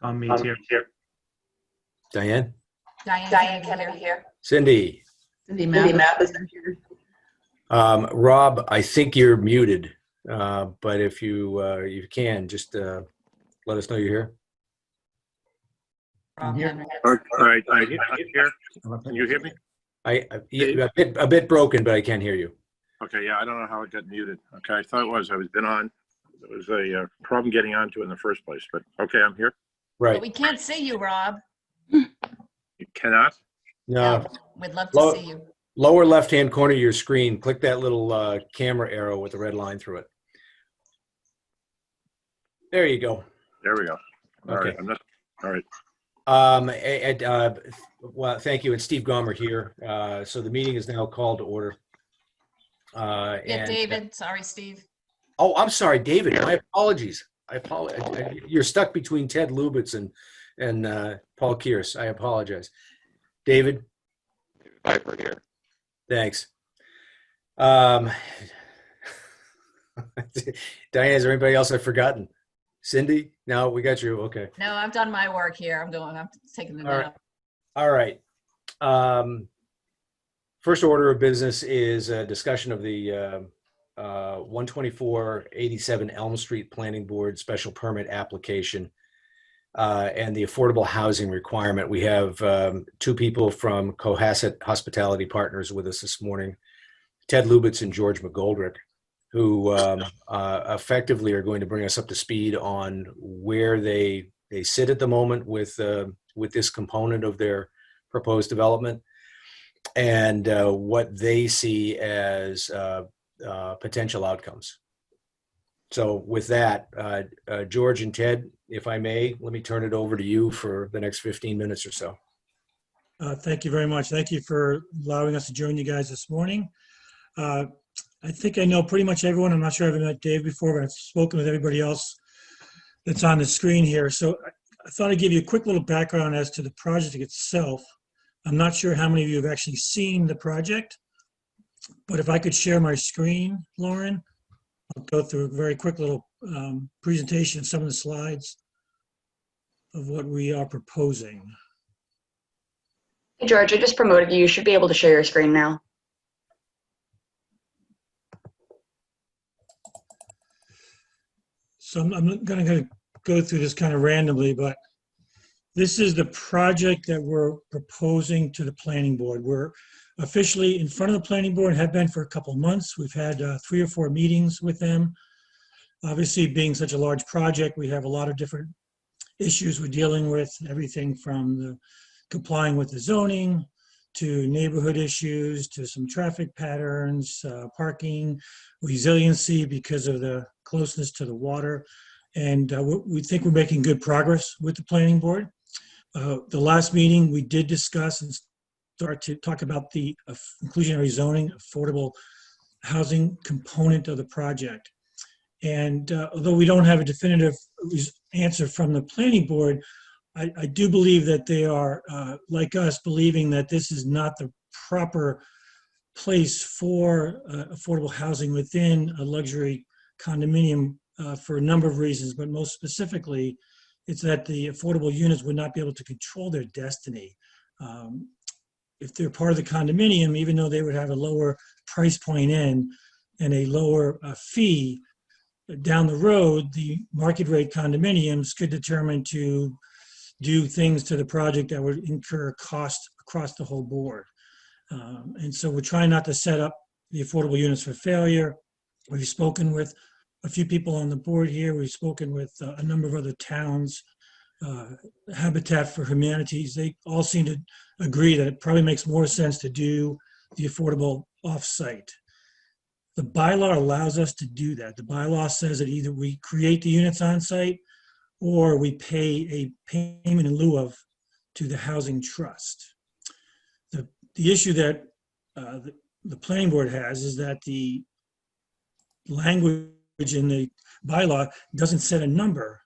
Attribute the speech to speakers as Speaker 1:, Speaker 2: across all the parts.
Speaker 1: Tom Mead's here.
Speaker 2: Diane?
Speaker 3: Diane Kennedy here.
Speaker 2: Cindy?
Speaker 3: Cindy Mathis here.
Speaker 2: Rob, I think you're muted, but if you can, just let us know you're here.
Speaker 3: Rob Henry.
Speaker 4: All right, I'm here. Can you hear me?
Speaker 2: A bit broken, but I can hear you.
Speaker 4: Okay, yeah, I don't know how it got muted. Okay, I thought it was. I was been on. It was a problem getting onto it in the first place, but okay, I'm here.
Speaker 3: But
Speaker 2: Right.
Speaker 3: we can't see you, Rob.
Speaker 4: You cannot?
Speaker 2: No.
Speaker 3: We'd love to see you.
Speaker 2: Lower left-hand corner of your screen, click that little camera arrow with the red line through it. There you go.
Speaker 4: There we go. All
Speaker 2: Okay.
Speaker 4: right, I'm not. All right.
Speaker 2: Well, thank you. It's Steve Gomer here. So the meeting is now called to order.
Speaker 3: David. Sorry, Steve.
Speaker 2: Oh, I'm sorry, David. My apologies. I apologize. You're stuck between Ted Lubitz and Paul Kearse. I apologize. David?
Speaker 5: Piper here.
Speaker 2: Thanks. Diane, is there anybody else I've forgotten? Cindy? No, we got you. Okay.
Speaker 3: No, I've done my work here. I'm taking it now.
Speaker 2: All right. First order of business is a discussion of the 12487 Elm Street Planning Board special permit application and the affordable housing requirement. We have two people from Cohasset Hospitality Partners with us this morning, Ted Lubitz and George McGoldrick, who effectively are going to bring us up to speed on where they sit at the moment with this component of their proposed development and what they see as potential outcomes. So with that, George and Ted, if I may, let me turn it over to you for the next 15 minutes or so.
Speaker 6: Thank you very much. Thank you for allowing us to join you guys this morning. I think I know pretty much everyone. I'm not sure I've met Dave before, but I've spoken with everybody else that's on the screen here. So I thought I'd give you a quick little background as to the project itself. I'm not sure how many of you have actually seen the project, but if I could share my screen, Lauren, I'll go through a very quick little presentation, some of the slides of what we are proposing.
Speaker 7: Hey, George, I just promoted you. You should be able to share your screen now.
Speaker 6: So I'm going to go through this kind of randomly, but this is the project that we're proposing to the planning board. We're officially in front of the planning board and have been for a couple of months. We've had 3 or 4 meetings with them. Obviously, being such a large project, we have a lot of different issues we're dealing with, everything from the complying with the zoning to neighborhood issues to some traffic patterns, parking, resiliency because of the closeness to the water. And we think we're making good progress with the planning board. The last meeting, we did discuss and start to talk about the inclusionary zoning, affordable housing component of the project. And although we don't have a definitive answer from the planning board, I do believe that they are, like us, believing that this is not the proper place for affordable housing within a luxury condominium for a number of reasons, but most specifically, it's that the affordable units would not be able to control their destiny. If they're part of the condominium, even though they would have a lower price point in and a lower fee, down the road, the market rate condominiums could determine to do things to the project that would incur cost across the whole board. And so we're trying not to set up the affordable units for failure. We've spoken with a few people on the board here. We've spoken with a number of other towns, Habitat for Humanities. They all seem to agree that it probably makes more sense to do the affordable off-site. The bylaw allows us to do that. The bylaw says that either we create the units on site or we pay a payment in lieu of to the housing trust. The issue that the planning board has is that the language in the bylaw doesn't set a number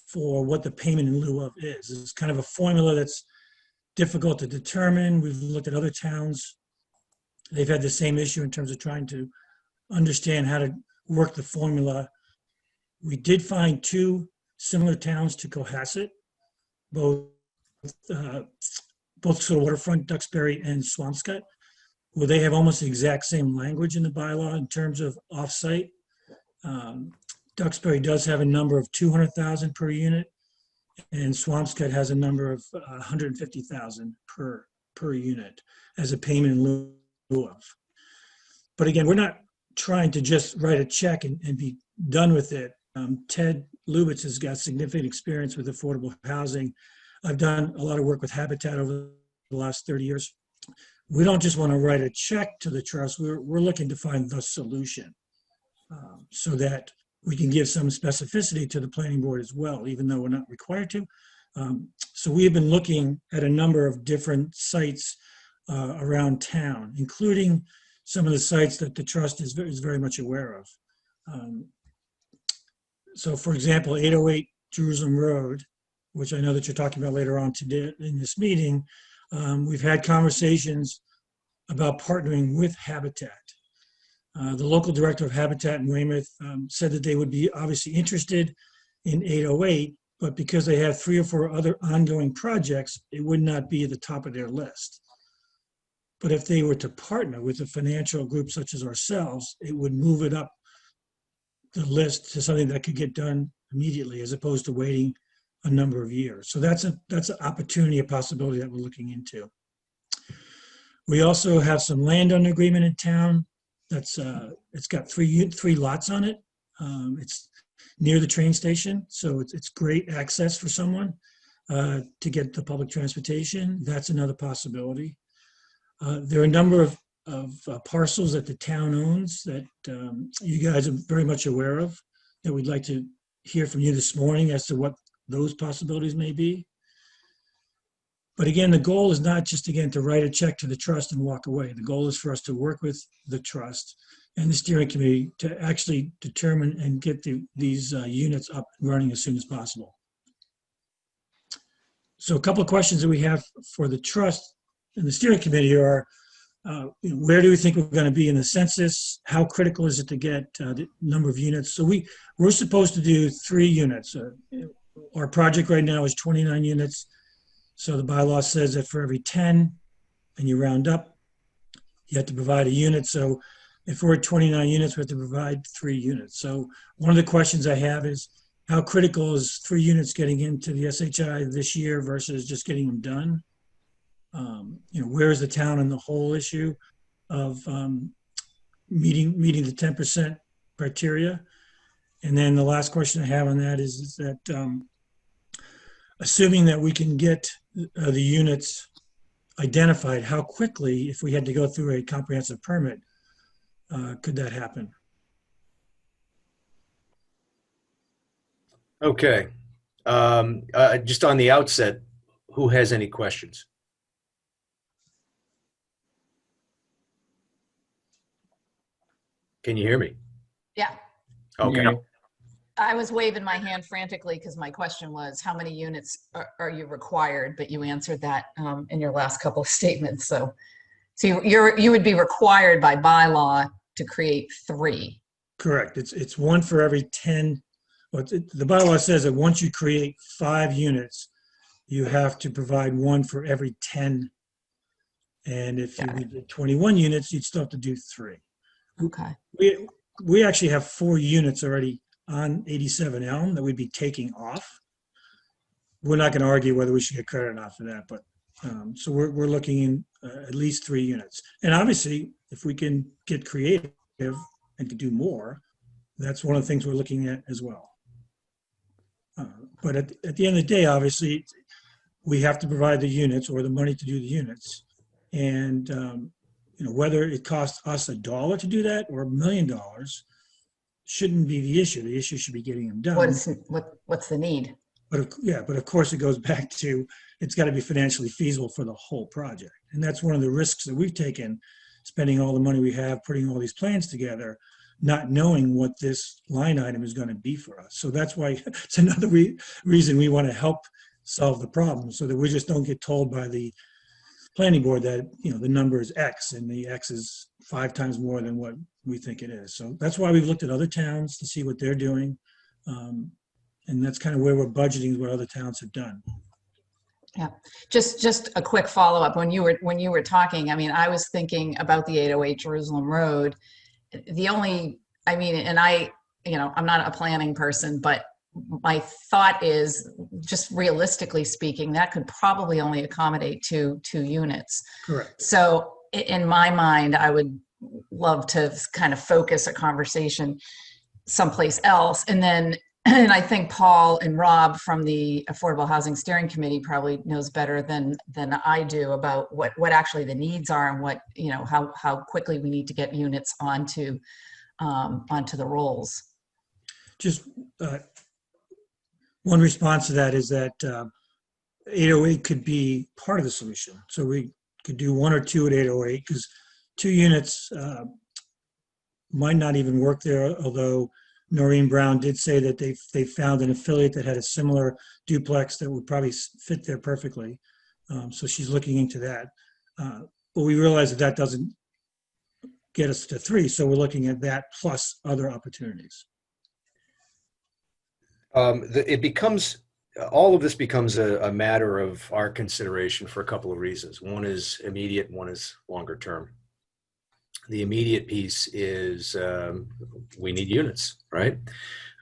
Speaker 6: for what the payment in lieu of is. It's kind of a formula that's difficult to determine. We've looked at other towns. They've had the same issue in terms of trying to understand how to work the formula. We did find 2 similar towns to Cohasset both both sort of waterfront, Duxbury and Swampscott, where they have almost the exact same language in the bylaw in terms of off-site. Duxbury does have a number of 200,000 per unit, and Swampscott has a number of 150,000 per unit as a payment in lieu of. But again, we're not trying to just write a check and be done with it. Ted Lubitz has got significant experience with affordable housing. I've done a lot of work with Habitat over the last 30 years. We don't just want to write a check to the trust. We're looking to find the solution so that we can give some specificity to the planning board as well, even though we're not required to. So we have been looking at a number of different sites around town, including some of the sites that the trust is very much aware of. So for example, 808 Jerusalem Road, which I know that you're talking about later on today in this meeting, we've had conversations about partnering with Habitat. The local director of Habitat in Weymouth said that they would be obviously interested in 808, but because they have 3 or 4 other ongoing projects, it would not be at the top of their list. But if they were to partner with a financial group such as ourselves, it would move it up the list to something that could get done immediately as opposed to waiting a number of years. So that's an opportunity, a possibility that we're looking into. We also have some land under agreement in town. That's it's got 3 lots on it. It's near the train station, so it's great access for someone to get the public transportation. That's another possibility. There are a number of parcels that the town owns that you guys are very much aware of, that we'd like to hear from you this morning as to what those possibilities may be. But again, the goal is not just, again, to write a check to the trust and walk away. The goal is for us to work with the trust and the steering committee to actually determine and get these units up and running as soon as possible. So a couple of questions that we have for the trust and the steering committee are, where do we think we're going to be in the census? How critical is it to get the number of units? So we're supposed to do 3 units. Our project right now is 29 units. So the bylaw says that for every 10, and you round up, you have to provide a unit. So if we're at 29 units, we have to provide 3 units. So one of the questions I have is, how critical is 3 units getting into the SHI this year versus just getting them done? Where is the town on the whole issue of meeting the 10% criteria? And then the last question I have on that is that assuming that we can get the units identified, how quickly, if we had to go through a comprehensive permit, could that happen?
Speaker 2: Okay. Just on the outset, who has any questions? Can you hear me?
Speaker 3: Yeah,
Speaker 2: Okay.
Speaker 3: I was waving my hand frantically because my question was, how many units are you required? But you answered that in your last couple of statements. So you would be required by bylaw to create 3.
Speaker 6: Correct. It's 1 for every 10. Well, the bylaw says that once you create 5 units, you have to provide 1 for every 10. And if you did 21 units, you'd still have to do 3.
Speaker 3: Okay.
Speaker 6: We actually have 4 units already on 87 Elm that we'd be taking off. We're not going to argue whether we should get credit or not for that, but so we're looking in at least 3 units. And obviously, if we can get creative and to do more, that's one of the things we're looking at as well. But at the end of the day, obviously, we have to provide the units or the money to do the units. And whether it costs us $1 to do that or $1 million shouldn't be the issue. The issue should be getting them done.
Speaker 3: What's the need?
Speaker 6: But of course, it goes back to, it's got to be financially feasible for the whole project. And that's one of the risks that we've taken, spending all the money we have, putting all these plans together, not knowing what this line item is going to be for us. So that's why it's another reason we want to help solve the problem, so that we just don't get told by the planning board that the number is X and the X is 5 times more than what we think it is. So that's why we've looked at other towns to see what they're doing, and that's kind of where we're budgeting what other towns have done.
Speaker 3: Just a quick follow-up. When you were talking, I mean, I was thinking about the 808 Jerusalem Road. And I'm not a planning person, but my thought is, just realistically speaking, that could probably only accommodate two units.
Speaker 6: Correct.
Speaker 3: So in my mind, I would love to kind of focus a conversation someplace else. And I think Paul and Rob from the Affordable Housing Steering Committee probably knows better than I do about what actually the needs are and what, how quickly we need to get units onto the rolls.
Speaker 6: Just one response to that is that 808 could be part of the solution. So we could do 1 or 2 at 808, because 2 units might not even work there, although Noreen Brown did say that they found an affiliate that had a similar duplex that would probably fit there perfectly. So she's looking into that. But we realize that doesn't get us to 3, so we're looking at that plus other opportunities.
Speaker 2: All of this becomes a matter of our consideration for a couple of reasons. One is immediate, one is longer term. The immediate piece is we need units, right?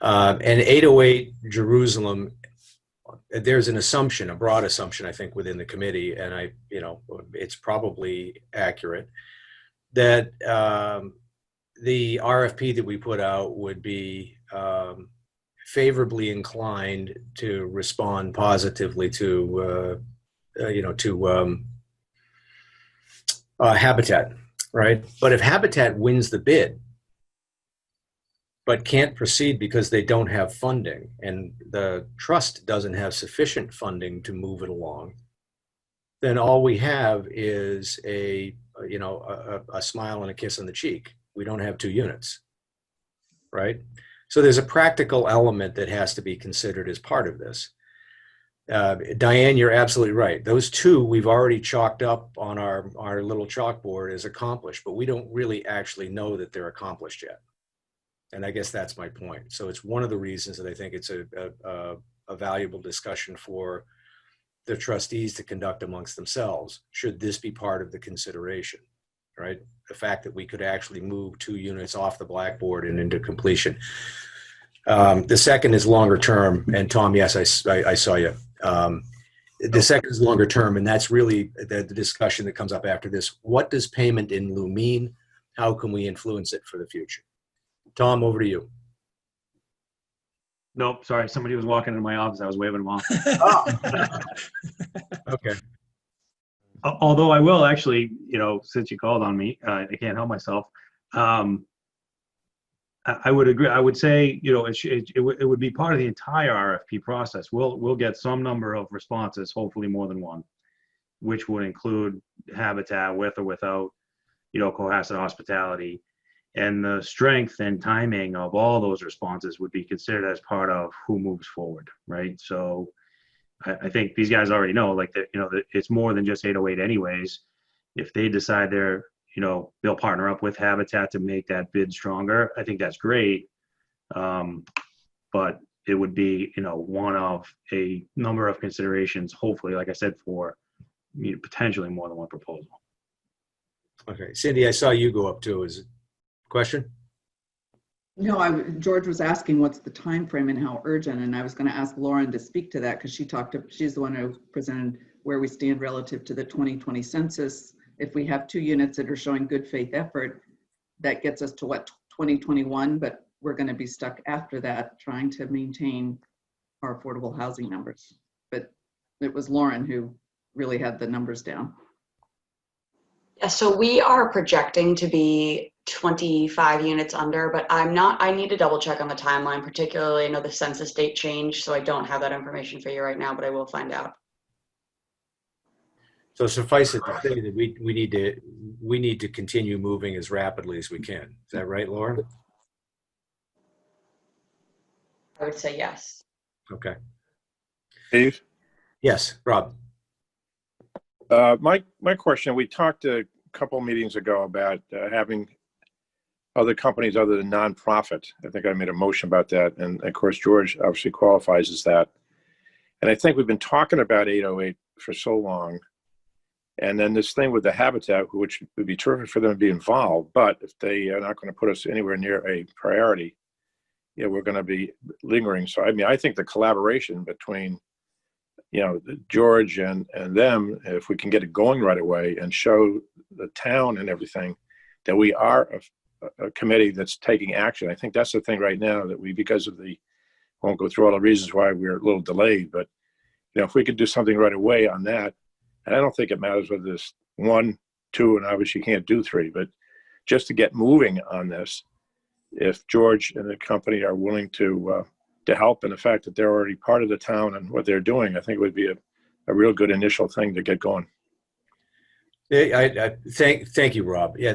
Speaker 2: And 808 Jerusalem, there's an assumption, a broad assumption, I think, within the committee, and it's probably accurate, that the RFP that we put out would be favorably inclined to respond positively to Habitat. Right. But if Habitat wins the bid, but can't proceed because they don't have funding and the trust doesn't have sufficient funding to move it along, then all we have is a smile and a kiss on the cheek. We don't have 2 units. Right. So there's a practical element that has to be considered as part of this. Diane, you're absolutely right. Those 2 we've already chalked up on our little chalkboard as accomplished, but we don't really actually know that they're accomplished yet. And I guess that's my point. So it's one of the reasons that I think it's a valuable discussion for the trustees to conduct amongst themselves. Should this be part of the consideration, right? The fact that we could actually move 2 units off the blackboard and into completion. The second is longer term, and Tom, yes, I saw you. The second is longer term, and that's really the discussion that comes up after this. What does payment in lieu mean? How can we influence it for the future? Tom, over to you.
Speaker 1: Nope, sorry. Somebody was walking into my office. I was waving them off.
Speaker 2: Okay.
Speaker 1: Although I will actually, since you called on me, I can't help myself. I would agree. I would say, it would be part of the entire RFP process. We'll get some number of responses, hopefully more than 1, which would include Habitat with or without, Cohasset Hospitality. And the strength and timing of all those responses would be considered as part of who moves forward, right? So I think these guys already know, that it's more than just 808 anyways. If they decide they'll partner up with Habitat to make that bid stronger, I think that's great. But it would be, one of a number of considerations, hopefully, like I said, for potentially more than 1 proposal.
Speaker 2: Okay. Cindy, I saw you go up too. Is it a question?
Speaker 8: No, George was asking what's the time frame and how urgent, and I was going to ask Lauren to speak to that, because she's the one who presented where we stand relative to the 2020 census. If we have 2 units that are showing good faith effort, that gets us to 2021, but we're going to be stuck after that trying to maintain our affordable housing numbers. But it was Lauren who really had the numbers down.
Speaker 7: Yeah, so we are projecting to be 25 units under, but I need to double check on the timeline, particularly I know the census date changed, so I don't have that information for you right now, but I will find out.
Speaker 2: So suffice it to say that we need to continue moving as rapidly as we can. Is that right, Laura?
Speaker 7: I would say yes.
Speaker 2: Okay.
Speaker 4: Steve?
Speaker 2: Yes, Rob.
Speaker 4: My question, we talked a couple meetings ago about having other companies other than nonprofit. I think I made a motion about that. And of course, George obviously qualifies as that. And I think we've been talking about 808 for so long. And then this thing with the habitat, which would be terrific for them to be involved, but if they are not going to put us anywhere near a priority, yeah, we're going to be lingering. So, I mean, I think the collaboration between, you know, George and them, if we can get it going right away and show the town and everything that we are a committee that's taking action. I think that's the thing right now that we, because of the, won't go through all the reasons why we're a little delayed, but, you know, if we could do something right away on that, and I don't think it matters whether it's 1, 2, and obviously you can't do 3, but just to get moving on this, if George and the company are willing to help, and the fact that they're already part of the town and what they're doing, I think it would be a real good initial thing to get going.
Speaker 2: Thank you, Rob. Yeah,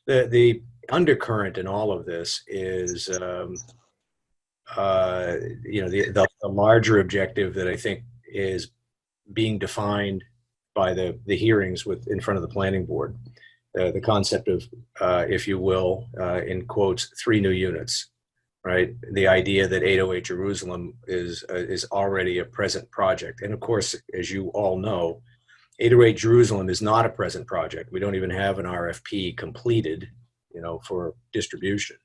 Speaker 2: the undercurrent in all of this is, you know, the larger objective that I think is being defined by the hearings in front of the planning board, the concept of, if you will, in quotes, 3 new units, right? The idea that 808 Jerusalem is already a present project. And of course, as you all know, 808 Jerusalem is not a present project. We don't even have an RFP completed, you know, for distribution.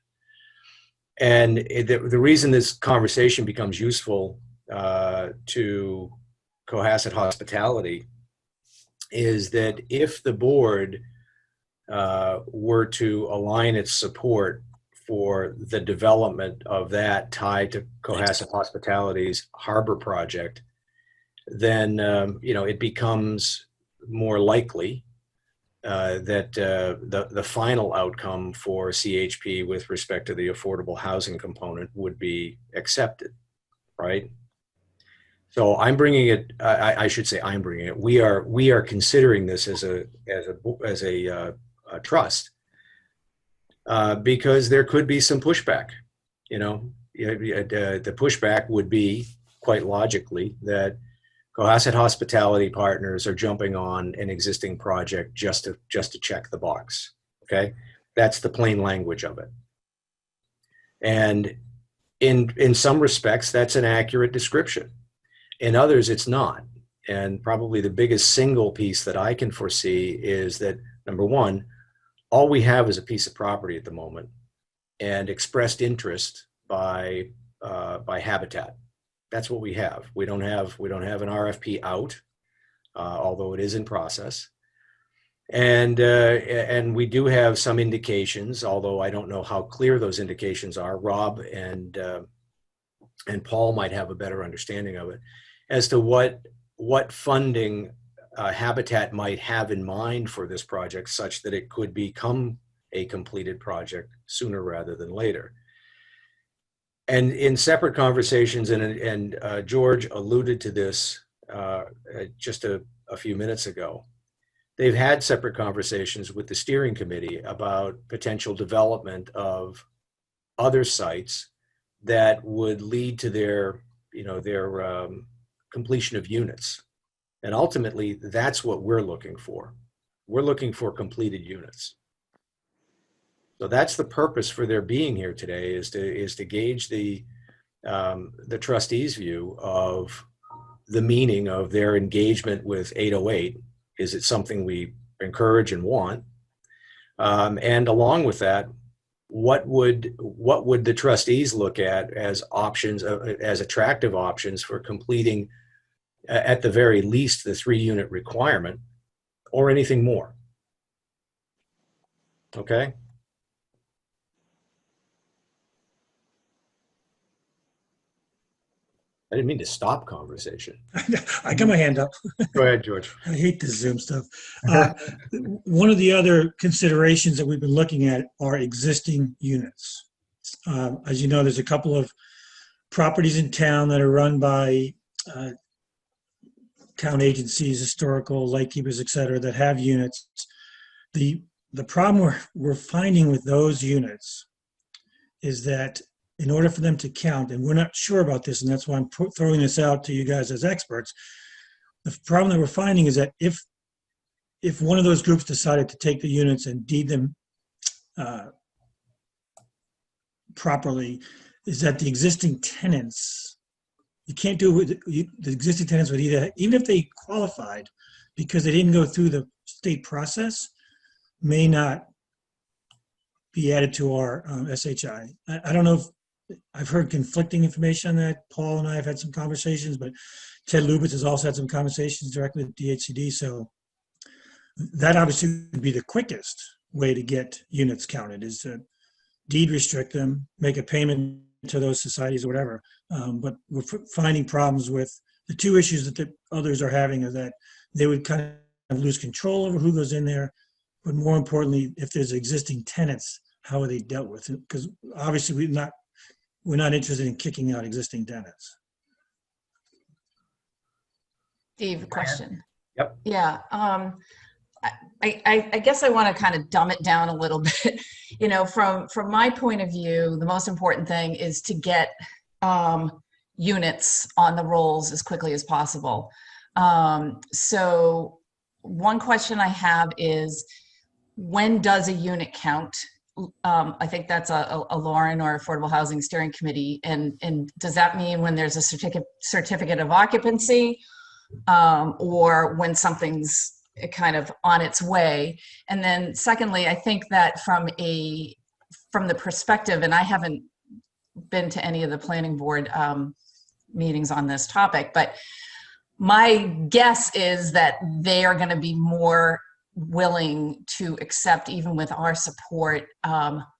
Speaker 2: And the reason this conversation becomes useful to Cohasset Hospitality is that if the board were to align its support for the development of that tied to Cohasset Hospitality's harbor project, then you know, it becomes more likely that the final outcome for CHP with respect to the affordable housing component would be accepted, right? So I'm bringing it. I should say I'm bringing it. We are considering this as a trust because there could be some pushback. You know, the pushback would be quite logically that Cohasset Hospitality Partners are jumping on an existing project just to check the box. Okay, that's the plain language of it. And in some respects, that's an accurate description. In others, it's not. And probably the biggest single piece that I can foresee is that, number one, all we have is a piece of property at the moment and expressed interest by Habitat. That's what we have. We don't have an RFP out, although it is in process. And we do have some indications, although I don't know how clear those indications are. Rob and Paul might have a better understanding of it, as to what funding Habitat might have in mind for this project, such that it could become a completed project sooner rather than later. And in separate conversations, and George alluded to this just a few minutes ago, they've had separate conversations with the steering committee about potential development of other sites that would lead to their completion of units. And ultimately, that's what we're looking for. We're looking for completed units. So that's the purpose for their being here today, is to gauge the trustees' view of the meaning of their engagement with 808. Is it something we encourage and want? And along with that, what would the trustees look at as options, as attractive options for completing, at the very least, the 3-unit requirement, or anything more? Okay. I didn't mean to stop conversation.
Speaker 6: I got my hand up.
Speaker 2: Go ahead, George.
Speaker 6: I hate this Zoom stuff. One of the other considerations that we've been looking at are existing units. As you know, there's a couple of properties in town that are run by town agencies, historical, lightkeepers, et cetera, that have units. The problem we're finding with those units is that in order for them to count, and we're not sure about this, and that's why I'm throwing this out to you guys as experts, the problem that we're finding is that if one of those groups decided to take the units and deed them properly, is that the existing tenants, you can't do it with the existing tenants would either, even if they qualified, because they didn't go through the state process, may not be added to our SHI. I don't know if, I've heard conflicting information on that. Paul and I have had some conversations, but Ted Lubitz has also had some conversations directly with DHCD. So that obviously would be the quickest way to get units counted, is to deed restrict them, make a payment to those societies or whatever. But we're finding problems with the two issues that the others are having, is that they would kind of lose control over who goes in there. But more importantly, if there's existing tenants, how are they dealt with? Because obviously we're not interested in kicking out existing tenants.
Speaker 3: Steve, question.
Speaker 2: Yep.
Speaker 3: Yeah. I guess I want to kind of dumb it down a little bit. You know, from my point of view, the most important thing is to get units on the rolls as quickly as possible. So one question I have is, when does a unit count? I think that's a Lauren or Affordable Housing Steering Committee. And does that mean when there's a certificate of occupancy, or when something's kind of on its way? And then secondly, I think that from the perspective, and I haven't been to any of the planning board meetings on this topic, but my guess is that they are going to be more willing to accept, even with our support,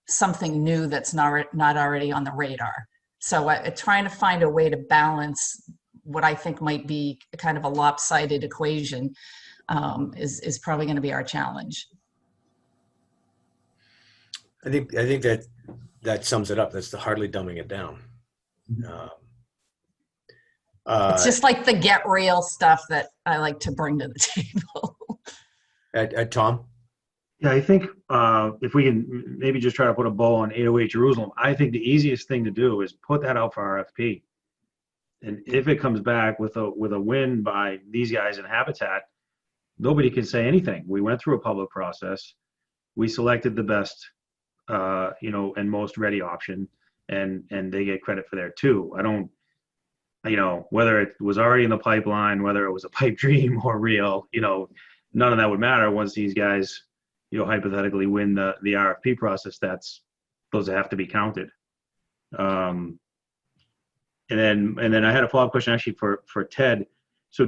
Speaker 3: something new that's not already on the radar. So trying to find a way to balance what I think might be kind of a lopsided equation is probably going to be our challenge.
Speaker 2: I think that sums it up. That's hardly dumbing it down.
Speaker 3: It's just like the get real stuff that I like to bring to the table.
Speaker 2: Tom?
Speaker 1: Yeah, I think if we can maybe just try to put a bow on 808 Jerusalem, I think the easiest thing to do is put that out for RFP. And if it comes back with a win by these guys in Habitat, nobody can say anything. We went through a public process. We selected the best, and most ready option, and they get credit for there too. I don't, whether it was already in the pipeline, whether it was a pipe dream or real, none of that would matter once these guys, hypothetically win the RFP process. Those have to be counted. And then I had a follow-up question actually for Ted. So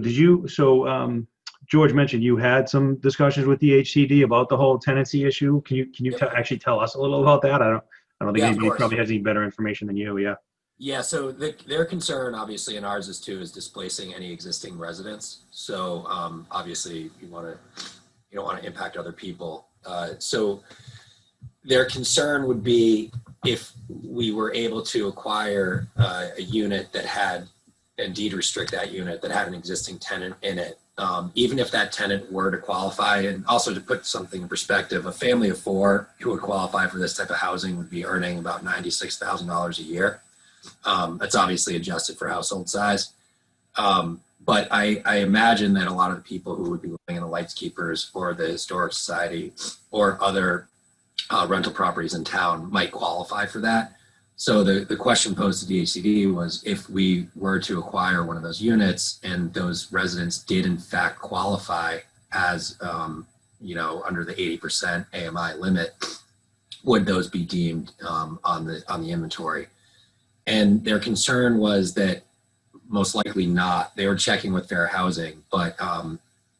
Speaker 1: George mentioned you had some discussions with the HCD about the whole tenancy issue. Can you actually tell us a little about that? I don't think anybody probably has any better information than you. Yeah.
Speaker 9: Yeah, so their concern, obviously, and ours is too, is displacing any existing residents. So obviously, you don't want to impact other people. So their concern would be if we were able to acquire a unit that had, and deed restrict that unit that had an existing tenant in it, even if that tenant were to qualify. And also, to put something in perspective, a family of four who would qualify for this type of housing would be earning about $96,000 a year. That's obviously adjusted for household size. But I imagine that a lot of the people who would be living in the Lights Keepers or the Historic Society or other rental properties in town might qualify for that. So the question posed to DHCD was, if we were to acquire one of those units and those residents did in fact qualify as, under the 80% AMI limit, would those be deemed on the inventory? And their concern was that most likely not. They were checking with fair housing, but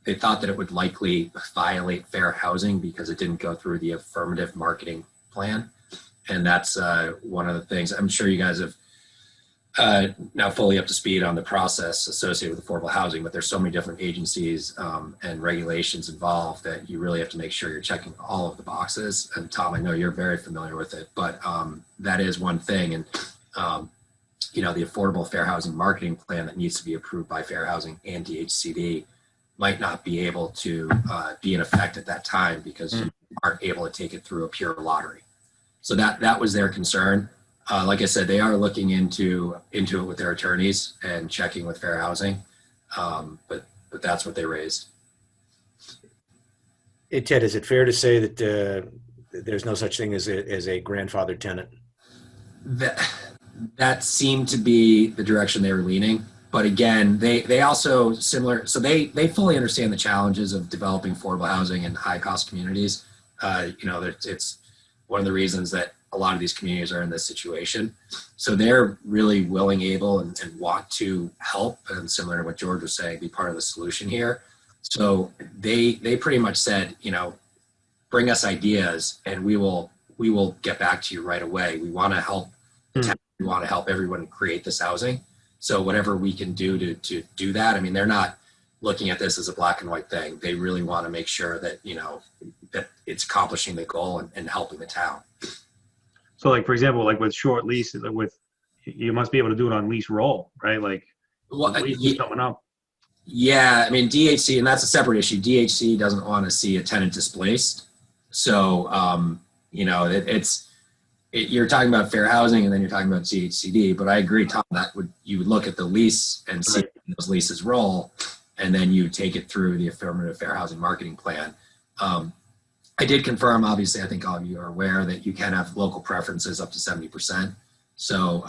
Speaker 9: they thought that it would likely violate fair housing because it didn't go through the affirmative marketing plan. And that's one of the things. I'm sure you guys have now fully up to speed on the process associated with affordable housing, but there's so many different agencies and regulations involved that you really have to make sure you're checking all of the boxes. And Tom, I know you're very familiar with it, but that is one thing. And the Affordable Fair Housing Marketing Plan that needs to be approved by Fair Housing and DHCD might not be able to be in effect at that time because you aren't able to take it through a pure lottery. So that was their concern. Like I said, they are looking into it with their attorneys and checking with Fair Housing, but that's what they raised.
Speaker 2: Hey, Ted, is it fair to say that there's no such thing as a grandfathered tenant?
Speaker 9: That seemed to be the direction they were leaning. But again, they also similar, so they fully understand the challenges of developing affordable housing in high cost communities. It's one of the reasons that a lot of these communities are in this situation. So they're really willing, able, and want to help, and similar to what George was saying, be part of the solution here. So they pretty much said, bring us ideas and we will get back to you right away. We want to help the town. We want to help everyone create this housing. So whatever we can do to do that. I mean, they're not looking at this as a black and white thing. They really want to make sure that, that it's accomplishing the goal and helping the town.
Speaker 1: So like, for example, like with short lease, you must be able to do it on lease roll, right? Like,
Speaker 9: well,
Speaker 1: lease is coming up.
Speaker 9: Yeah, I mean, DHC, and that's a separate issue. DHC doesn't want to see a tenant displaced. So, you're talking about fair housing and then you're talking about CHCD, but I agree, Tom, you would look at the lease and see those leases roll, and then you take it through the affirmative fair housing marketing plan. I did confirm, obviously, I think all of you are aware that you can have local preferences up to 70%. So,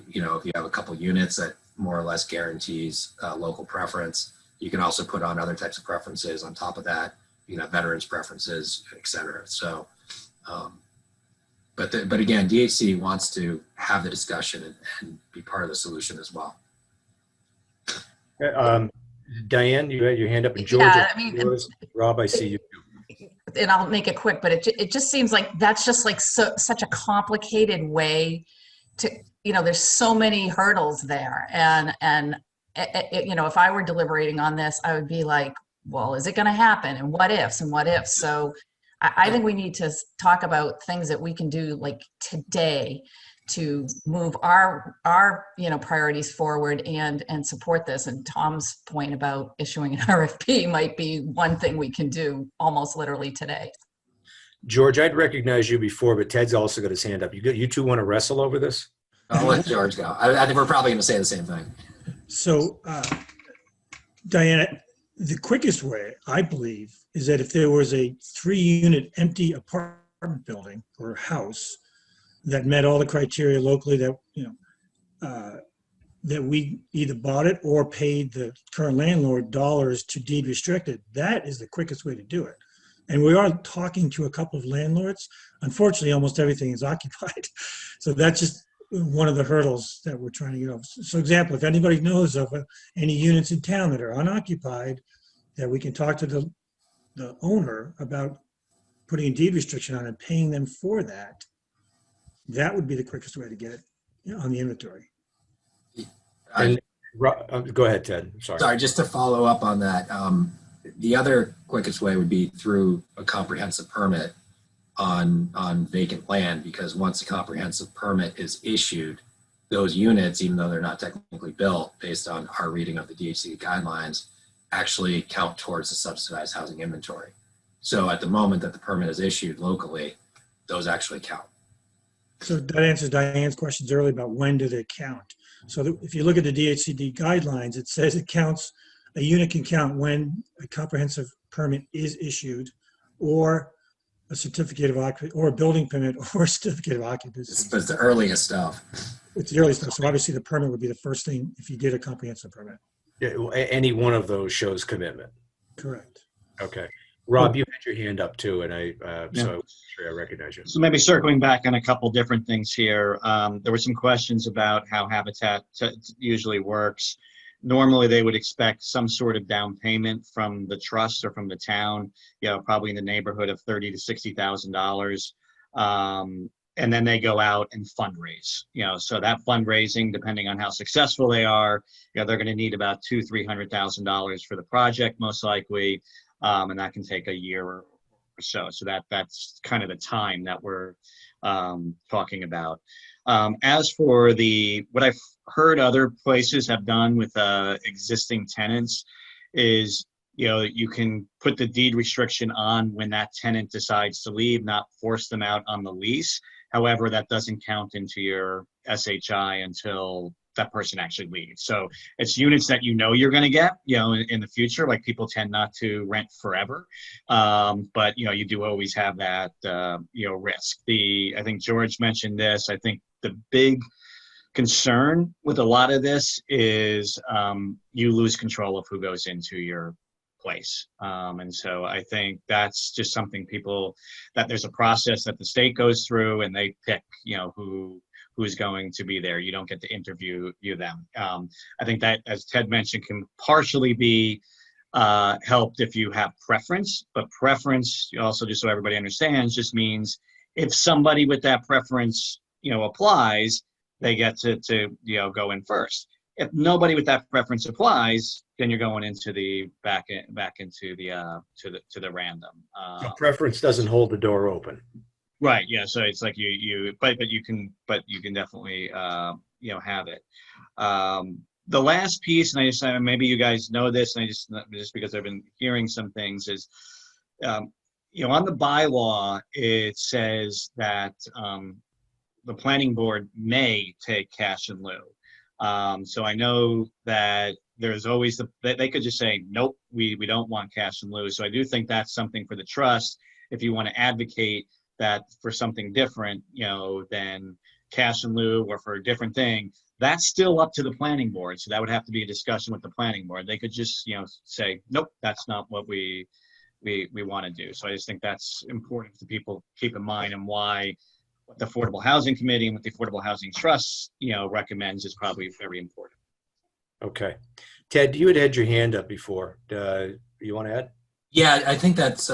Speaker 9: if you have a couple units that more or less guarantees local preference, you can also put on other types of preferences on top of that. You can have veterans preferences, et cetera. So, but again, DHC wants to have the discussion and be part of the solution as well.
Speaker 2: Diane, you had your hand up, and George.
Speaker 3: Yeah, I mean,
Speaker 2: Rob, I see you.
Speaker 3: And I'll make it quick, but it just seems like that's just like such a complicated way to, there's so many hurdles there. And if I were deliberating on this, I would be like, well, is it going to happen? And what ifs and what ifs? So I think we need to talk about things that we can do like today to move our priorities forward and support this. And Tom's point about issuing an RFP might be one thing we can do almost literally today.
Speaker 2: George, I'd recognized you before, but Ted's also got his hand up. You two want to wrestle over this?
Speaker 9: I'll let George go. I think we're probably going to say the same thing.
Speaker 6: So, Diana, the quickest way, I believe, is that if there was a 3-unit empty apartment building or house that met all the criteria locally, that that we either bought it or paid the current landlord dollars to deed restrict it, that is the quickest way to do it. And we are talking to a couple of landlords. Unfortunately, almost everything is occupied. So that's just one of the hurdles that we're trying to get over. So example, if anybody knows of any units in town that are unoccupied, that we can talk to the owner about putting a deed restriction on and paying them for that, that would be the quickest way to get it on the inventory.
Speaker 2: And go ahead, Ted.
Speaker 9: Sorry, just to follow up on that. The other quickest way would be through a comprehensive permit on vacant land, because once a comprehensive permit is issued, those units, even though they're not technically built based on our reading of the DHC guidelines, actually count towards the subsidized housing inventory. So at the moment that the permit is issued locally, those actually count.
Speaker 6: So that answers Diane's questions earlier about when do they count. So if you look at the DHCD guidelines, it says a unit can count when a comprehensive permit is issued, or a certificate of occupancy, or a building permit, or a certificate of occupancy.
Speaker 9: It's the earliest stuff.
Speaker 6: It's the earliest stuff. So obviously the permit would be the first thing if you did a comprehensive permit.
Speaker 2: Yeah, any one of those shows commitment.
Speaker 6: Correct.
Speaker 2: Okay. Rob, you had your hand up too, and so I was sure I recognize you.
Speaker 10: So maybe circling back on a couple different things here. There were some questions about how Habitat usually works. Normally, they would expect some sort of down payment from the trust or from the town, probably in the neighborhood of $30,000 to $60,000. And then they go out and fundraise, so that fundraising, depending on how successful they are, they're going to need about $200,000 to $300,000 for the project, most likely. And that can take a year or so. So that's kind of the time that we're talking about. As for what I've heard other places have done with existing tenants is, you can put the deed restriction on when that tenant decides to leave, not force them out on the lease. However, that doesn't count into your SHI until that person actually leaves. So it's units that you're going to get, in the future. Like, people tend not to rent forever, but you do always have that risk. I think George mentioned this. I think the big concern with a lot of this is you lose control of who goes into your place. And so I think that's just something that there's a process that the state goes through and they pick, who's going to be there. You don't get to interview them. I think that, as Ted mentioned, can partially be helped if you have preference, but preference also, just so everybody understands, just means if somebody with that preference, applies, they get to go in first. If nobody with that preference applies, then you're going into the back into the random.
Speaker 2: So preference doesn't hold the door open.
Speaker 10: Right. Yeah. So it's like but you can definitely have it. The last piece, and maybe you guys know this, and just because I've been hearing some things, is on the bylaw it says that the planning board may take cash in lieu. So I know that there's always they could just say, nope, we don't want cash in lieu. So I do think that's something for the trust, if you want to advocate that for something different, than cash in lieu or for a different thing, that's still up to the planning board. So that would have to be a discussion with the planning board. They could just, say, nope, that's not what we want to do. So I just think that's important for people to keep in mind, and why what the Affordable Housing Committee and what the Affordable Housing Trust, recommends is probably very important.
Speaker 2: Okay. Ted, you had your hand up before. You want to add?
Speaker 9: Yeah, I think that's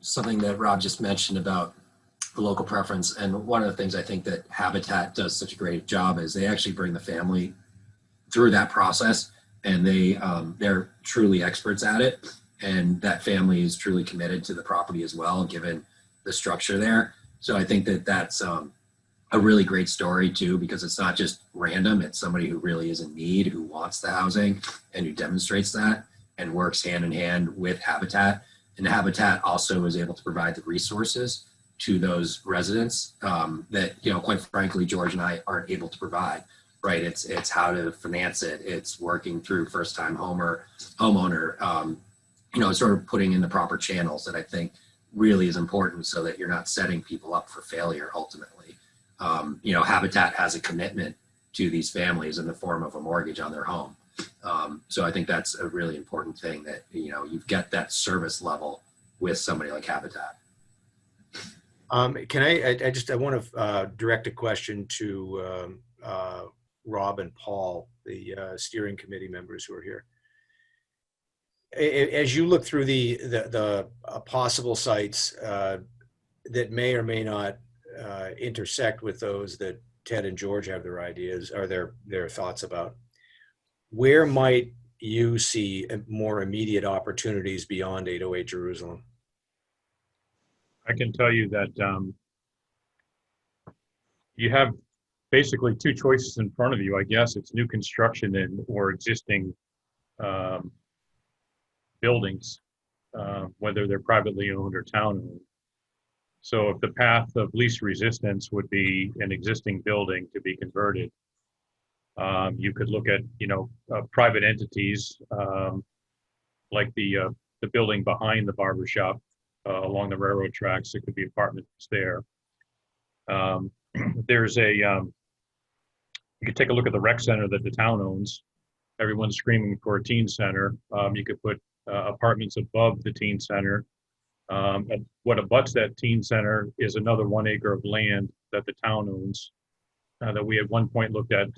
Speaker 9: something that Rob just mentioned about the local preference. And one of the things I think that Habitat does such a great job is they actually bring the family through that process, and they're truly experts at it. And that family is truly committed to the property as well, given the structure there. So I think that that's a really great story too, because it's not just random. It's somebody who really is in need, who wants the housing, and who demonstrates that and works hand in hand with Habitat. And Habitat also is able to provide the resources to those residents that, quite frankly, George and I aren't able to provide, right? It's how to finance it. It's working through first-time homeowner, sort of putting in the proper channels that I think really is important, so that you're not setting people up for failure ultimately. Habitat has a commitment to these families in the form of a mortgage on their home. So I think that's a really important thing, that, you get that service level with somebody like Habitat.
Speaker 2: Can I want to direct a question to Rob and Paul, the steering committee members who are here. As you look through the possible sites that may or may not intersect with those that Ted and George have their ideas or their thoughts about, where might you see more immediate opportunities beyond 808 Jerusalem?
Speaker 11: I can tell you that you have basically two choices in front of you. I guess it's new construction or existing buildings, whether they're privately owned or town owned. So if the path of least resistance would be an existing building to be converted, you could look at private entities like the building behind the barber shop along the railroad tracks. It could be apartments there. There's you could take a look at the rec center that the town owns. Everyone's screaming for a teen center. You could put apartments above the teen center. What abuts that teen center is another 1 acre of land that the town owns, that we at one point looked at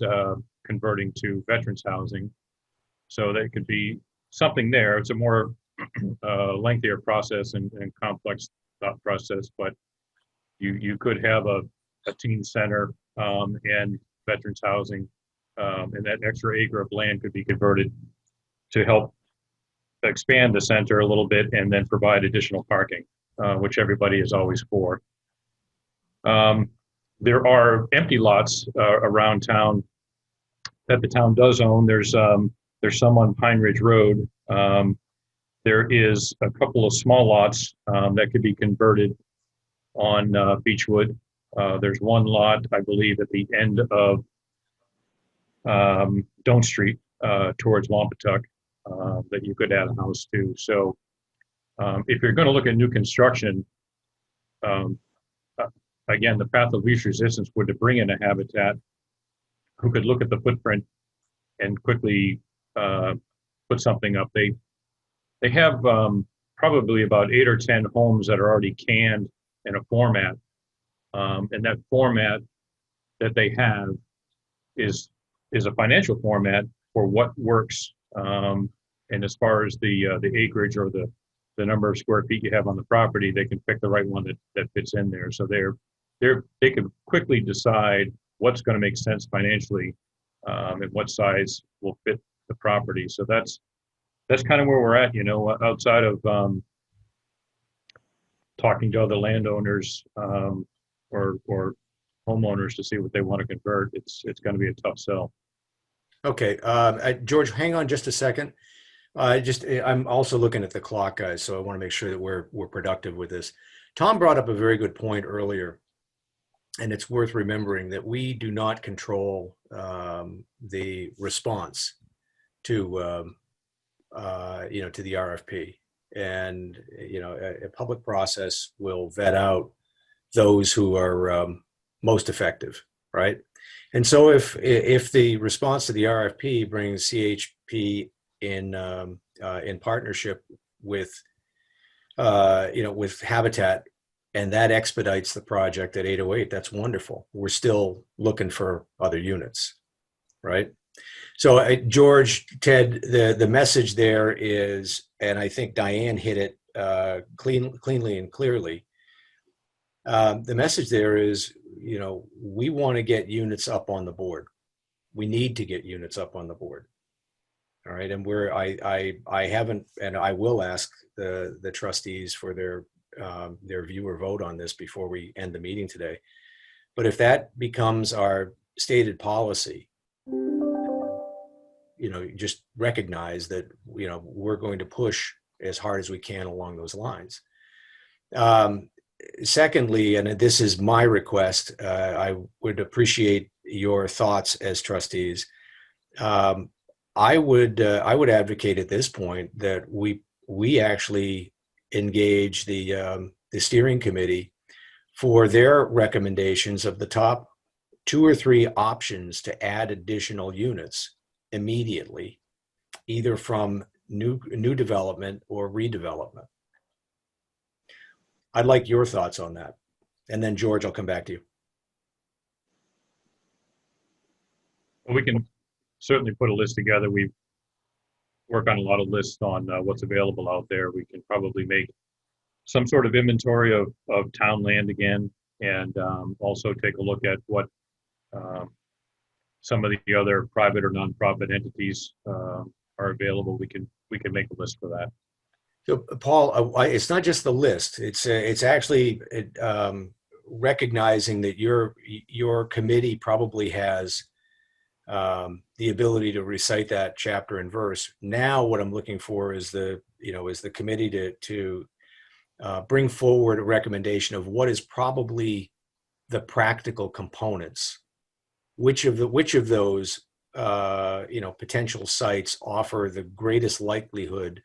Speaker 11: converting to veterans housing. So that could be something there. It's a more lengthier process and complex thought process, but you could have a teen center and veterans housing, and that extra acre of land could be converted to help expand the center a little bit and then provide additional parking, which everybody is always for. There are empty lots around town that the town does own. There's some on Pine Ridge Road. There is a couple of small lots that could be converted on Beechwood. There's one lot, I believe, at the end of Doan Street towards Wampatuck that you could add a house to. So if you're going to look at new construction, again, the path of least resistance would to bring in a Habitat who could look at the footprint and quickly put something up. They have probably about 8 or 10 homes that are already canned in a format, and that format that they have is a financial format for what works. And as far as the acreage or the number of square feet you have on the property, they can pick the right one that fits in there. So they can quickly decide what's going to make sense financially, and what size will fit the property. So that's kind of where we're at, outside of talking to other landowners or homeowners to see what they want to convert. It's going to be a tough sell.
Speaker 2: Okay, George, hang on just a second. I'm also looking at the clock, guys, so I want to make sure that we're productive with this. Tom brought up a very good point earlier, and it's worth remembering that we do not control the response to to the RFP, and a public process will vet out those who are most effective, right? And so if the response to the RFP brings CHP in partnership with with Habitat, and that expedites the project at 808, that's wonderful. We're still looking for other units, right? So George, Ted, the message there is, and I think Diane hit it cleanly and clearly. The message there is, we want to get units up on the board. We need to get units up on the board. All right, and I haven't, and I will ask the trustees for their view or vote on this before we end the meeting today. But if that becomes our stated policy, just recognize that we're going to push as hard as we can along those lines. Secondly, and this is my request, I would appreciate your thoughts as trustees. I would advocate at this point that we actually engage the steering committee for their recommendations of the top 2 or 3 options to add additional units immediately, either from new development or redevelopment. I'd like your thoughts on that. And then George, I'll come back to you.
Speaker 11: Well, we can certainly put a list together. We work on a lot of lists on what's available out there. We can probably make some sort of inventory of town land again, and also take a look at what some of the other private or nonprofit entities are available. We can make a list for that.
Speaker 2: So, Paul, it's not just the list. It's actually recognizing that your committee probably has the ability to recite that chapter and verse. Now, what I'm looking for is the committee to bring forward a recommendation of what is probably the practical components. Which of those potential sites offer the greatest likelihood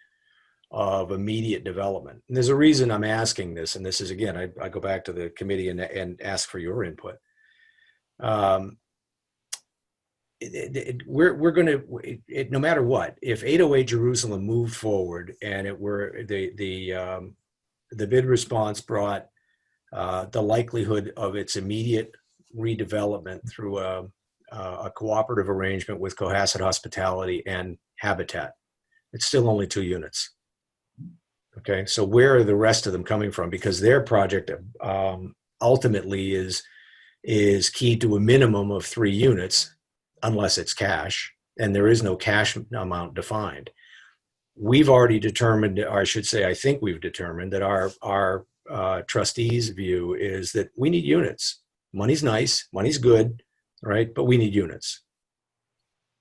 Speaker 2: of immediate development? And there's a reason I'm asking this, and this is, again, I go back to the committee and ask for your input. We're going to, no matter what, if 808 Jerusalem moved forward and it were the bid response brought the likelihood of its immediate redevelopment through a cooperative arrangement with Cohasset Hospitality and Habitat, it's still only 2 units. Okay, so where are the rest of them coming from? Because their project ultimately is key to a minimum of 3 units, unless it's cash, and there is no cash amount defined. We've already determined, or I should say, I think we've determined that our trustees' view is that we need units. Money's nice, money's good, right? But we need units.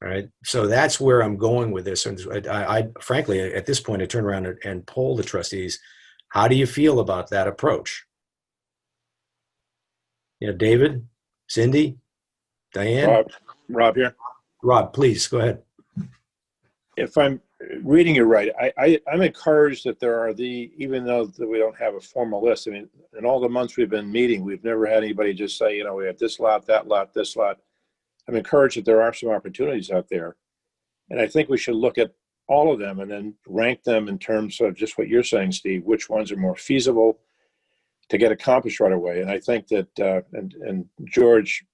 Speaker 2: All right. So that's where I'm going with this. And I frankly, at this point, I turn around and poll the trustees. How do you feel about that approach? David, Cindy, Diane?
Speaker 4: Rob here.
Speaker 2: Rob, please go ahead.
Speaker 4: If I'm reading it right, I'm encouraged that there are even though that we don't have a formal list. I mean, in all the months we've been meeting, we've never had anybody just say, we have this lot, that lot, this lot. I'm encouraged that there are some opportunities out there. And I think we should look at all of them and then rank them in terms of just what you're saying, Steve, which ones are more feasible to get accomplished right away. And I think that, and George,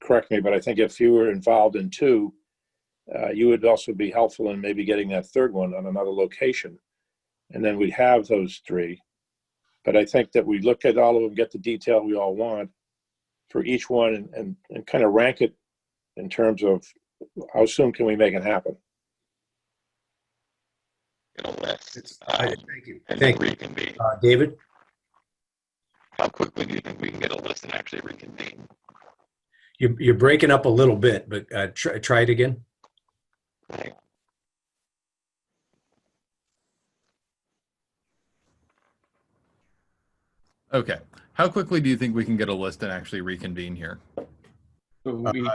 Speaker 4: correct me, but I think if you were involved in two, you would also be helpful in maybe getting that third one on another location. And then we'd have those three. But I think that we look at all of them, get the detail we all want for each one, and kind of rank it in terms of how soon can we make it happen.
Speaker 5: Get a list.
Speaker 2: Thank you.
Speaker 5: And
Speaker 2: Thank
Speaker 5: then
Speaker 2: you.
Speaker 5: reconvene.
Speaker 2: David?
Speaker 5: How quickly do you think we can get a list and actually reconvene?
Speaker 2: You're breaking up a little bit, but try it again.
Speaker 5: Right.
Speaker 12: Okay. How quickly do you think we can get a list and actually reconvene here?
Speaker 10: We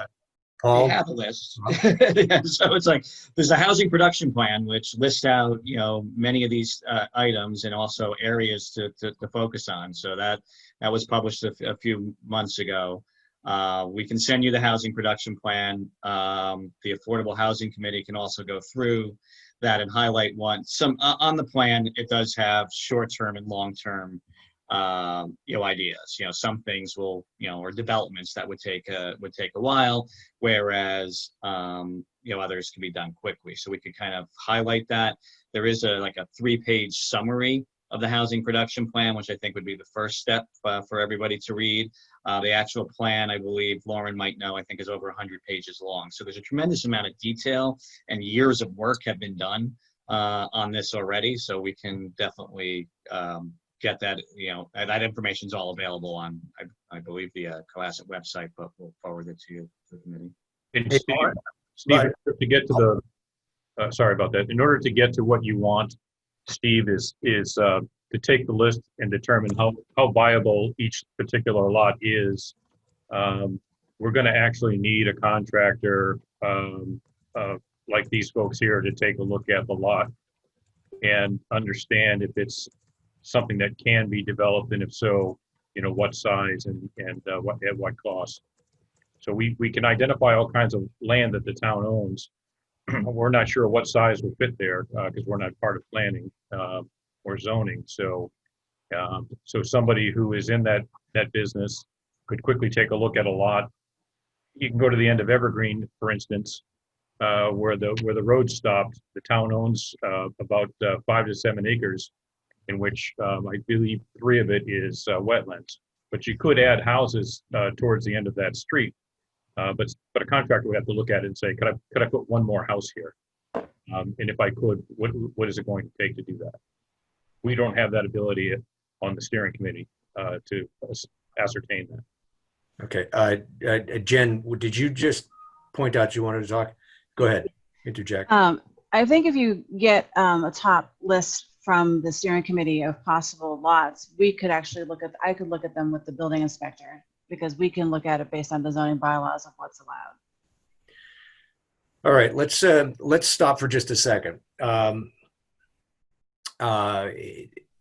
Speaker 2: Paul?
Speaker 10: have a list. Yeah, so it's like, there's a housing production plan, which lists out, many of these items and also areas to focus on. So that was published a few months ago. We can send you the housing production plan. The Affordable Housing Committee can also go through that and highlight on the plan. It does have short-term and long-term ideas. Some things will, or developments that would take a while, whereas others can be done quickly. So we could kind of highlight that. There is a 3-page summary of the housing production plan, which I think would be the first step for everybody to read. The actual plan, I believe Lauren might know, I think is over 100 pages long. So there's a tremendous amount of detail, and years of work have been done on this already. So we can definitely get that, that information is all available on, I believe, the Cohasset website, but we'll forward it to you, to the committee.
Speaker 11: And Steve, to get to the, sorry about that. In order to get to what you want, Steve, is to take the list and determine how viable each particular lot is. We're going to actually need a contractor like these folks here to take a look at the lot and understand if it's something that can be developed, and if so, what size and at what cost. So we can identify all kinds of land that the town owns. We're not sure what size will fit there because we're not part of planning or zoning. So somebody who is in that business could quickly take a look at a lot. You can go to the end of Evergreen, for instance, where the road stopped. The town owns about 5 to 7 acres, in which I believe 3 of it is wetlands. But you could add houses towards the end of that street. But a contractor would have to look at it and say, could I put one more house here? And if I could, what is it going to take to do that? We don't have that ability on the steering committee to ascertain that.
Speaker 2: Okay. Jen, did you just point out you wanted to talk? Go ahead, interject.
Speaker 13: I think if you get a top list from the steering committee of possible lots, we could actually I could look at them with the building inspector, because we can look at it based on the zoning bylaws of what's allowed.
Speaker 2: All right, let's stop for just a second.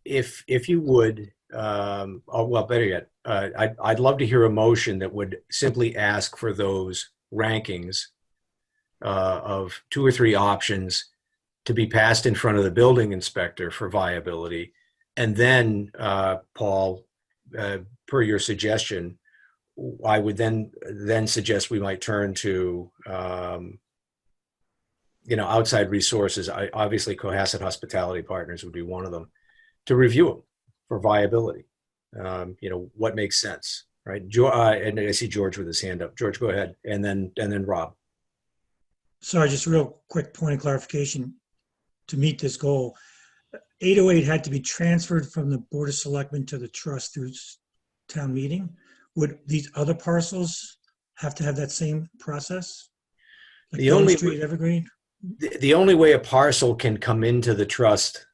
Speaker 2: If you would, well, better yet, I'd love to hear a motion that would simply ask for those rankings of 2 or 3 options to be passed in front of the building inspector for viability. And then, Paul, per your suggestion, I would then suggest we might turn to outside resources. Obviously Cohasset Hospitality Partners would be one of them, to review them for viability. What makes sense, right? And I see George with his hand up. George, go ahead, and then Rob.
Speaker 6: Sorry, just a real quick point of clarification. To meet this goal, 808 had to be transferred from the Board of Selectmen to the trust through town meeting. Would these other parcels have to have that same process? Like
Speaker 2: The only
Speaker 6: Street, Evergreen?
Speaker 2: The only way a parcel can come into the trust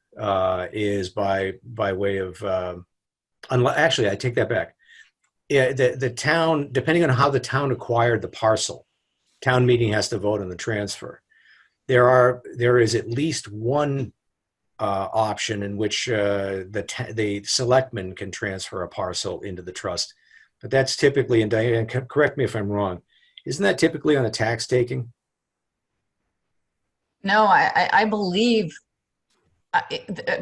Speaker 2: is by way of, actually, I take that back. Yeah, the town, depending on how the town acquired the parcel, town meeting has to vote on the transfer. There is at least one option in which the selectmen can transfer a parcel into the trust, but that's typically, and Diane, correct me if I'm wrong, Isn't that typically on a tax taking?
Speaker 3: No, I believe,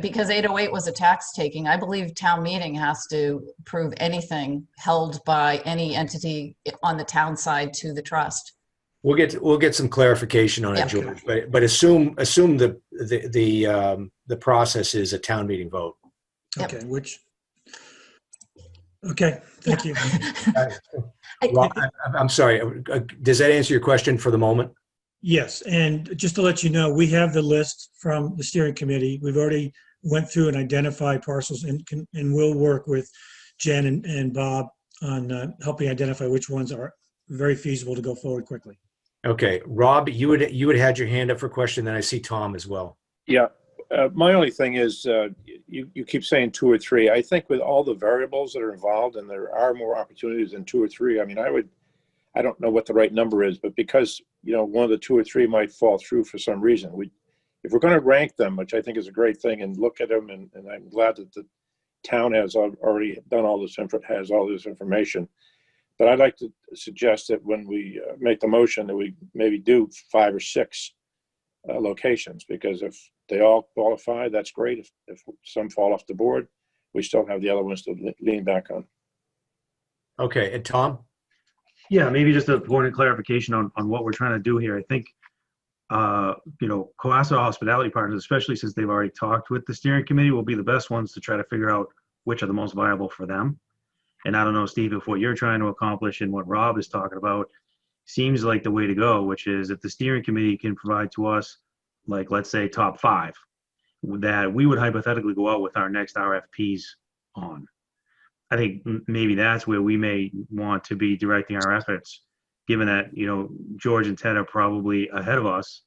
Speaker 3: because 808 was a tax taking, I believe town meeting has to approve anything held by any entity on the town side to the trust.
Speaker 2: We'll get some clarification on it,
Speaker 3: Yeah.
Speaker 2: George, but assume the process is a town meeting vote.
Speaker 3: Yep.
Speaker 6: Okay, okay, thank you.
Speaker 2: Well, I'm sorry. Does that answer your question for the moment?
Speaker 6: Yes, and just to let you know, we have the list from the steering committee. We've already went through and identified parcels and we'll work with Jen and Bob on helping identify which ones are very feasible to go forward quickly.
Speaker 2: Okay, Rob, you had had your hand up for a question, then I see Tom as well.
Speaker 4: Yeah, my only thing is you keep saying 2 or 3. I think with all the variables that are involved, and there are more opportunities than 2 or 3. I mean, I don't know what the right number is, but because, one of the 2 or 3 might fall through for some reason, if we're going to rank them, which I think is a great thing, and look at them, and I'm glad that the town has already done all this, has all this information. But I'd like to suggest that when we make the motion that we maybe do 5 or 6 locations, because if they all qualify, that's great. If some fall off the board, we still have the other ones to lean back on.
Speaker 2: Okay, and Tom?
Speaker 1: Yeah, maybe just a point of clarification on what we're trying to do here. I think, Cohasset Hospitality Partners, especially since they've already talked with the steering committee, will be the best ones to try to figure out which are the most viable for them. And I don't know, Steve, if what you're trying to accomplish and what Rob is talking about seems like the way to go, which is if the steering committee can provide to us, like, let's say top 5, that we would hypothetically go out with our next RFPs on. I think maybe that's where we may want to be directing our efforts, given that, George and Ted are probably ahead of us,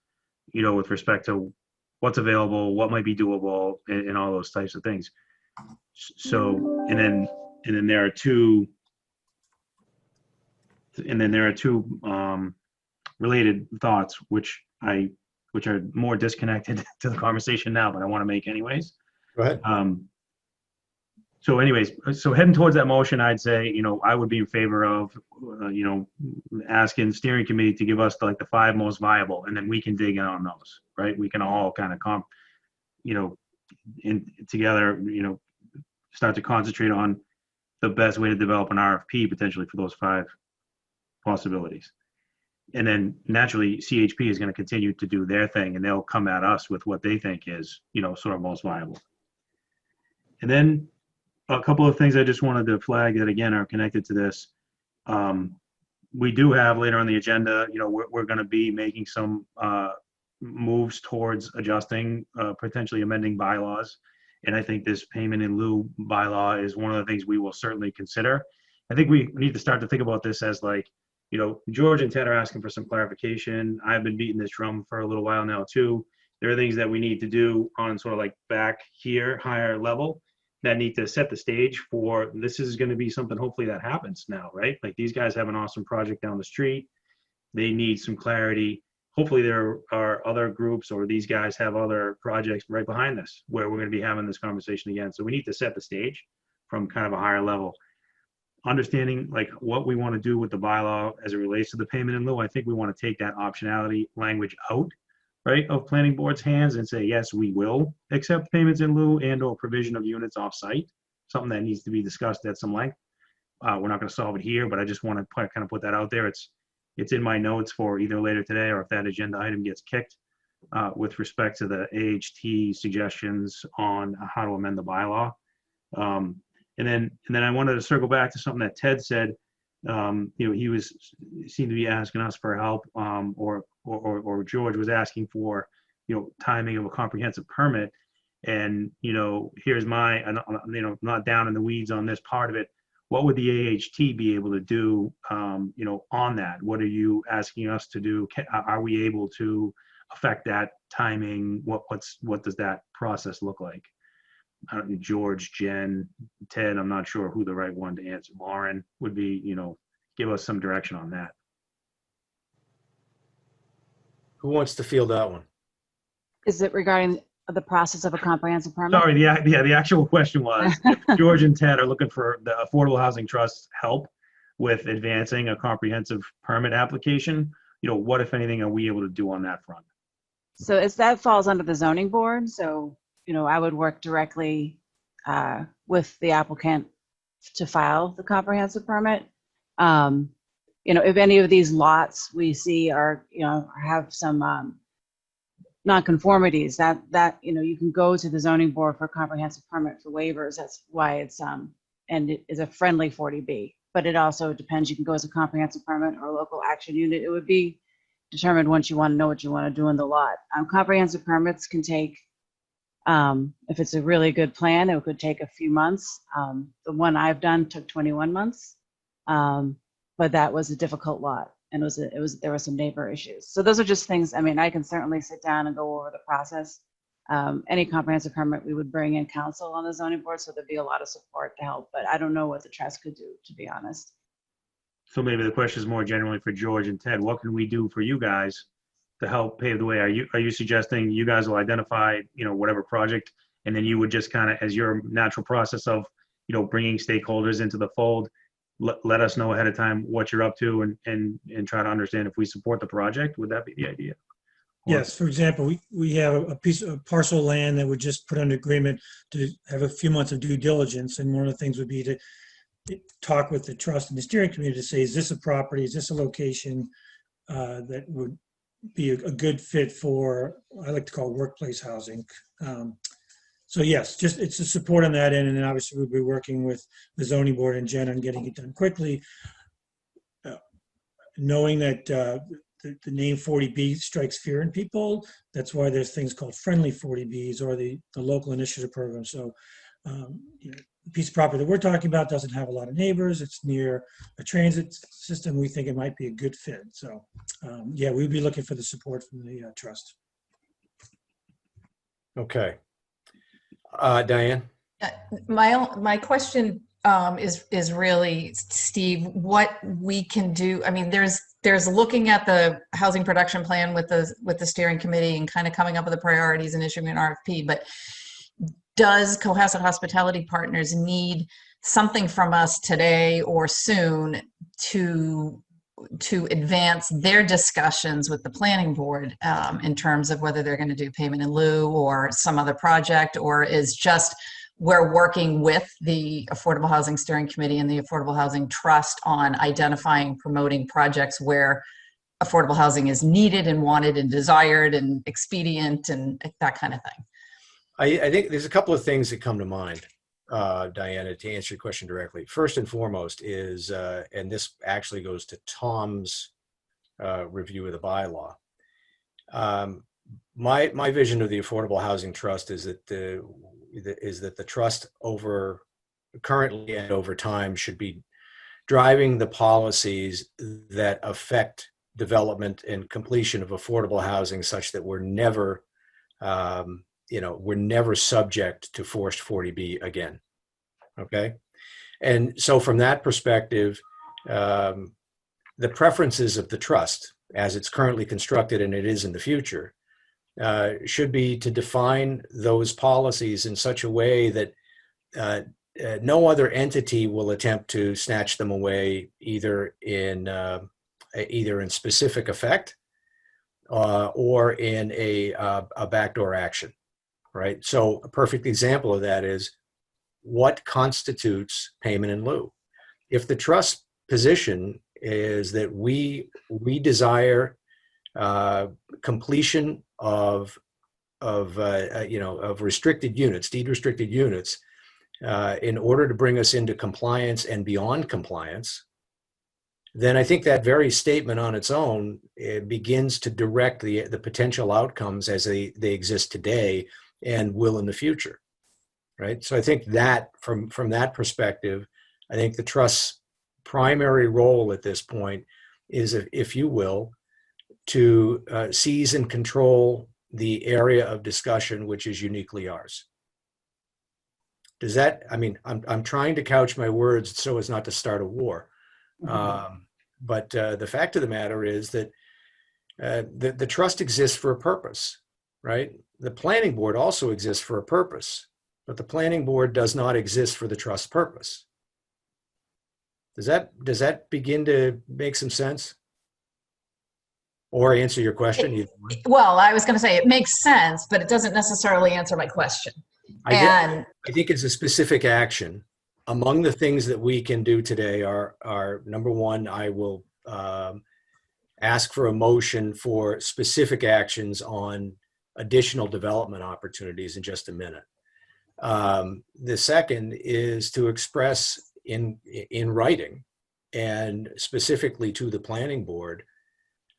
Speaker 1: with respect to what's available, what might be doable, and all those types of things. So, and then there are two related thoughts, which are more disconnected to the conversation now, but I want to make anyways.
Speaker 2: Go ahead.
Speaker 1: So anyways, so heading towards that motion, I'd say, I would be in favor of, asking steering committee to give us the 5 most viable, and then we can dig in on those, right? We can all kind of together, start to concentrate on the best way to develop an RFP potentially for those 5 possibilities. And then naturally CHP is going to continue to do their thing, and they'll come at us with what they think is, sort of most viable. And then a couple of things I just wanted to flag that again are connected to this. We do have later on the agenda, we're going to be making some moves towards adjusting, potentially amending bylaws. And I think this payment in lieu bylaw is one of the things we will certainly consider. I think we need to start to think about this as George and Ted are asking for some clarification. I've been beating this drum for a little while now too. There are things that we need to do on sort of back here, higher level, that need to set the stage for this is going to be something hopefully that happens now, right? These guys have an awesome project down the street. They need some clarity. Hopefully there are other groups or these guys have other projects right behind this where we're going to be having this conversation again. So we need to set the stage from kind of a higher level. Understanding what we want to do with the bylaw as it relates to the payment in lieu. I think we want to take that optionality language out, right, of planning board's hands and say, yes, we will accept payments in lieu and or provision of units off-site, something that needs to be discussed at some length. We're not going to solve it here, but I just want to kind of put that out there. It's in my notes for either later today or if that agenda item gets kicked with respect to the AHT suggestions on how to amend the bylaw. And then I wanted to circle back to something that Ted said. He seemed to be asking us for help, or George was asking for, timing of a comprehensive permit. And here's my, not down in the weeds on this part of it. What would the AHT be able to do, on that? What are you asking us to do? Are we able to affect that timing? What does that process look like? George, Jen, Ted, I'm not sure who the right one to answer. Lauren would be, give us some direction on that.
Speaker 2: Who wants to field that one?
Speaker 13: Is it regarding the process of a comprehensive permit?
Speaker 1: Sorry, the actual question was, if George and Ted are looking for the Affordable Housing Trust help with advancing a comprehensive permit application, what, if anything, are we able to do on that front?
Speaker 13: So that falls under the zoning board. So, I would work directly with the applicant to file the comprehensive permit. If any of these lots we see are, have some nonconformities, that you can go to the zoning board for a comprehensive permit for waivers. That's why it's and it is a friendly 40B. But it also depends. You can go as a comprehensive permit or a local action unit. It would be determined once you want to know what you want to do in the lot. Comprehensive permits can take, if it's a really good plan, it could take a few months. The one I've done took 21 months, but that was a difficult lot, and there were some neighbor issues. So those are just things. I mean, I can certainly sit down and go over the process. Any comprehensive permit, we would bring in counsel on the zoning board, so there'd be a lot of support to help. But I don't know what the trust could do, to be honest.
Speaker 1: So maybe the question is more generally for George and Ted. What can we do for you guys to help pave the way? Are you suggesting you guys will identify, whatever project, and then you would just kind of, as your natural process of, bringing stakeholders into the fold, let us know ahead of time what you're up to and try to understand if we support the project? Would that be the idea?
Speaker 6: Yes, for example, we have a piece of parcel of land that would just put under agreement to have a few months of due diligence. And one of the things would be to talk with the trust and the steering committee to say, is this a property, is this a location that would be a good fit for, I like to call workplace housing. So yes, just it's a support on that end. And then obviously we'll be working with the zoning board and Jen on getting it done quickly. Knowing that the name 40B strikes fear in people. That's why there's things called friendly 40Bs or the local initiative program. So the piece of property that we're talking about doesn't have a lot of neighbors. It's near a transit system. We think it might be a good fit. So yeah, we'd be looking for the support from the trust.
Speaker 2: Okay. Diane?
Speaker 3: My question is really, Steve, what we can do. I mean, there's looking at the housing production plan with the steering committee and kind of coming up with the priorities and issuing an RFP, but does Cohasset Hospitality Partners need something from us today or soon to advance their discussions with the planning board in terms of whether they're going to do payment in lieu or some other project, or is just we're working with the Affordable Housing Steering Committee and the Affordable Housing Trust on identifying, promoting projects where affordable housing is needed and wanted and desired and expedient and that kind of thing?
Speaker 2: I think there's a couple of things that come to mind, Diana, to answer your question directly. First and foremost is, and this actually goes to Tom's review of the bylaw. My vision of the Affordable Housing Trust is that the trust currently and over time should be driving the policies that affect development and completion of affordable housing, such that we're never subject to forced 40B again. Okay. And so from that perspective, the preferences of the trust as it's currently constructed, and it is in the future, should be to define those policies in such a way that no other entity will attempt to snatch them away, either in specific effect or in a backdoor action, right? So a perfect example of that is what constitutes payment in lieu. If the trust position is that we desire completion of restricted units, deed restricted units, in order to bring us into compliance and beyond compliance, then I think that very statement on its own, it begins to direct the potential outcomes as they exist today and will in the future, right? So I think that from that perspective, I think the trust's primary role at this point is, if you will, to seize and control the area of discussion which is uniquely ours. Does that, I mean, I'm trying to couch my words so as not to start a war. But the fact of the matter is that the trust exists for a purpose, right? The planning board also exists for a purpose, but the planning board does not exist for the trust purpose. Does that begin to make some sense? Or answer your question? Either one.
Speaker 3: Well, I was going to say it makes sense, but it doesn't necessarily answer my question.
Speaker 2: I think it's a specific action. Among the things that we can do today are number one, I will ask for a motion for specific actions on additional development opportunities in just a minute. The second is to express in writing and specifically to the planning board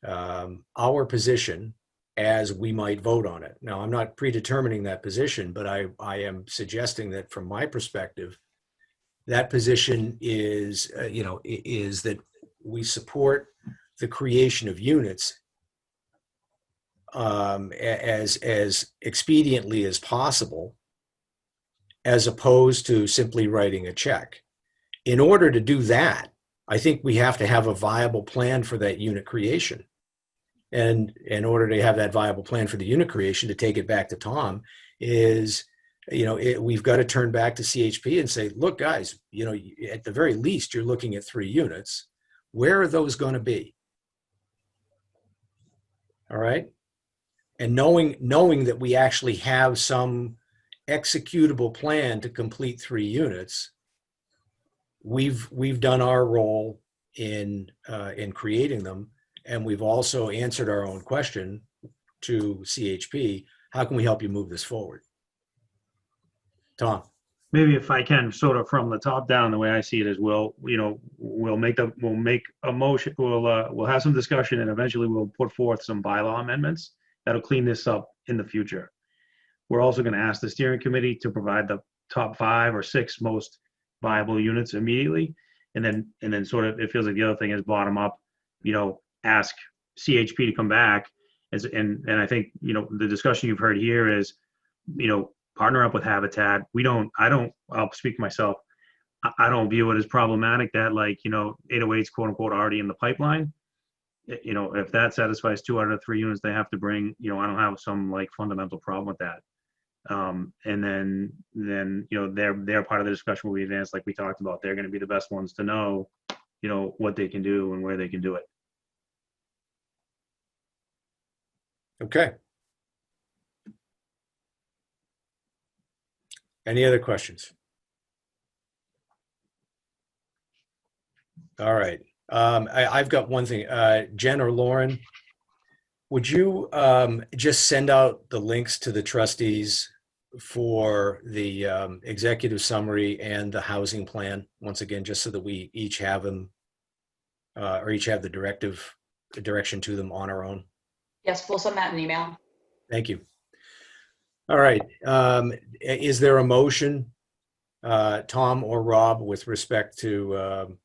Speaker 2: our position as we might vote on it. Now, I'm not predetermining that position, but I am suggesting that from my perspective, that position is, is that we support the creation of units as expediently as possible, as opposed to simply writing a check. In order to do that, I think we have to have a viable plan for that unit creation. And in order to have that viable plan for the unit creation, to take it back to Tom, is, we've got to turn back to CHP and say, look, guys, at the very least, you're looking at 3 units. Where are those going to be? All right. And knowing that we actually have some executable plan to complete 3 units, we've done our role in creating them. And we've also answered our own question to CHP. How can we help you move this forward? Tom.
Speaker 1: Maybe if I can, sort of from the top down, the way I see it is we'll make a motion, we'll have some discussion, and eventually we'll put forth some bylaw amendments that'll clean this up in the future. We're also going to ask the steering committee to provide the top 5 or 6 most viable units immediately. And then sort of, it feels like the other thing is bottom up, ask CHP to come back and I think, the discussion you've heard here is, partner up with Habitat. I'll speak for myself. I don't view it as problematic that 808's quote unquote already in the pipeline. If that satisfies 2 out of 3 units they have to bring, I don't have some fundamental problem with that. And then they're part of the discussion will be advanced, like we talked about. They're going to be the best ones to know, what they can do and where they can do it.
Speaker 2: Okay. Any other questions? All right. I've got one thing. Jen or Lauren, would you just send out the links to the trustees for the executive summary and the housing plan once again, just so that we each have them or each have the direction to them on our own?
Speaker 7: Yes, we'll send that in an email.
Speaker 2: Thank you. All right. Is there a motion, Tom or Rob, with respect to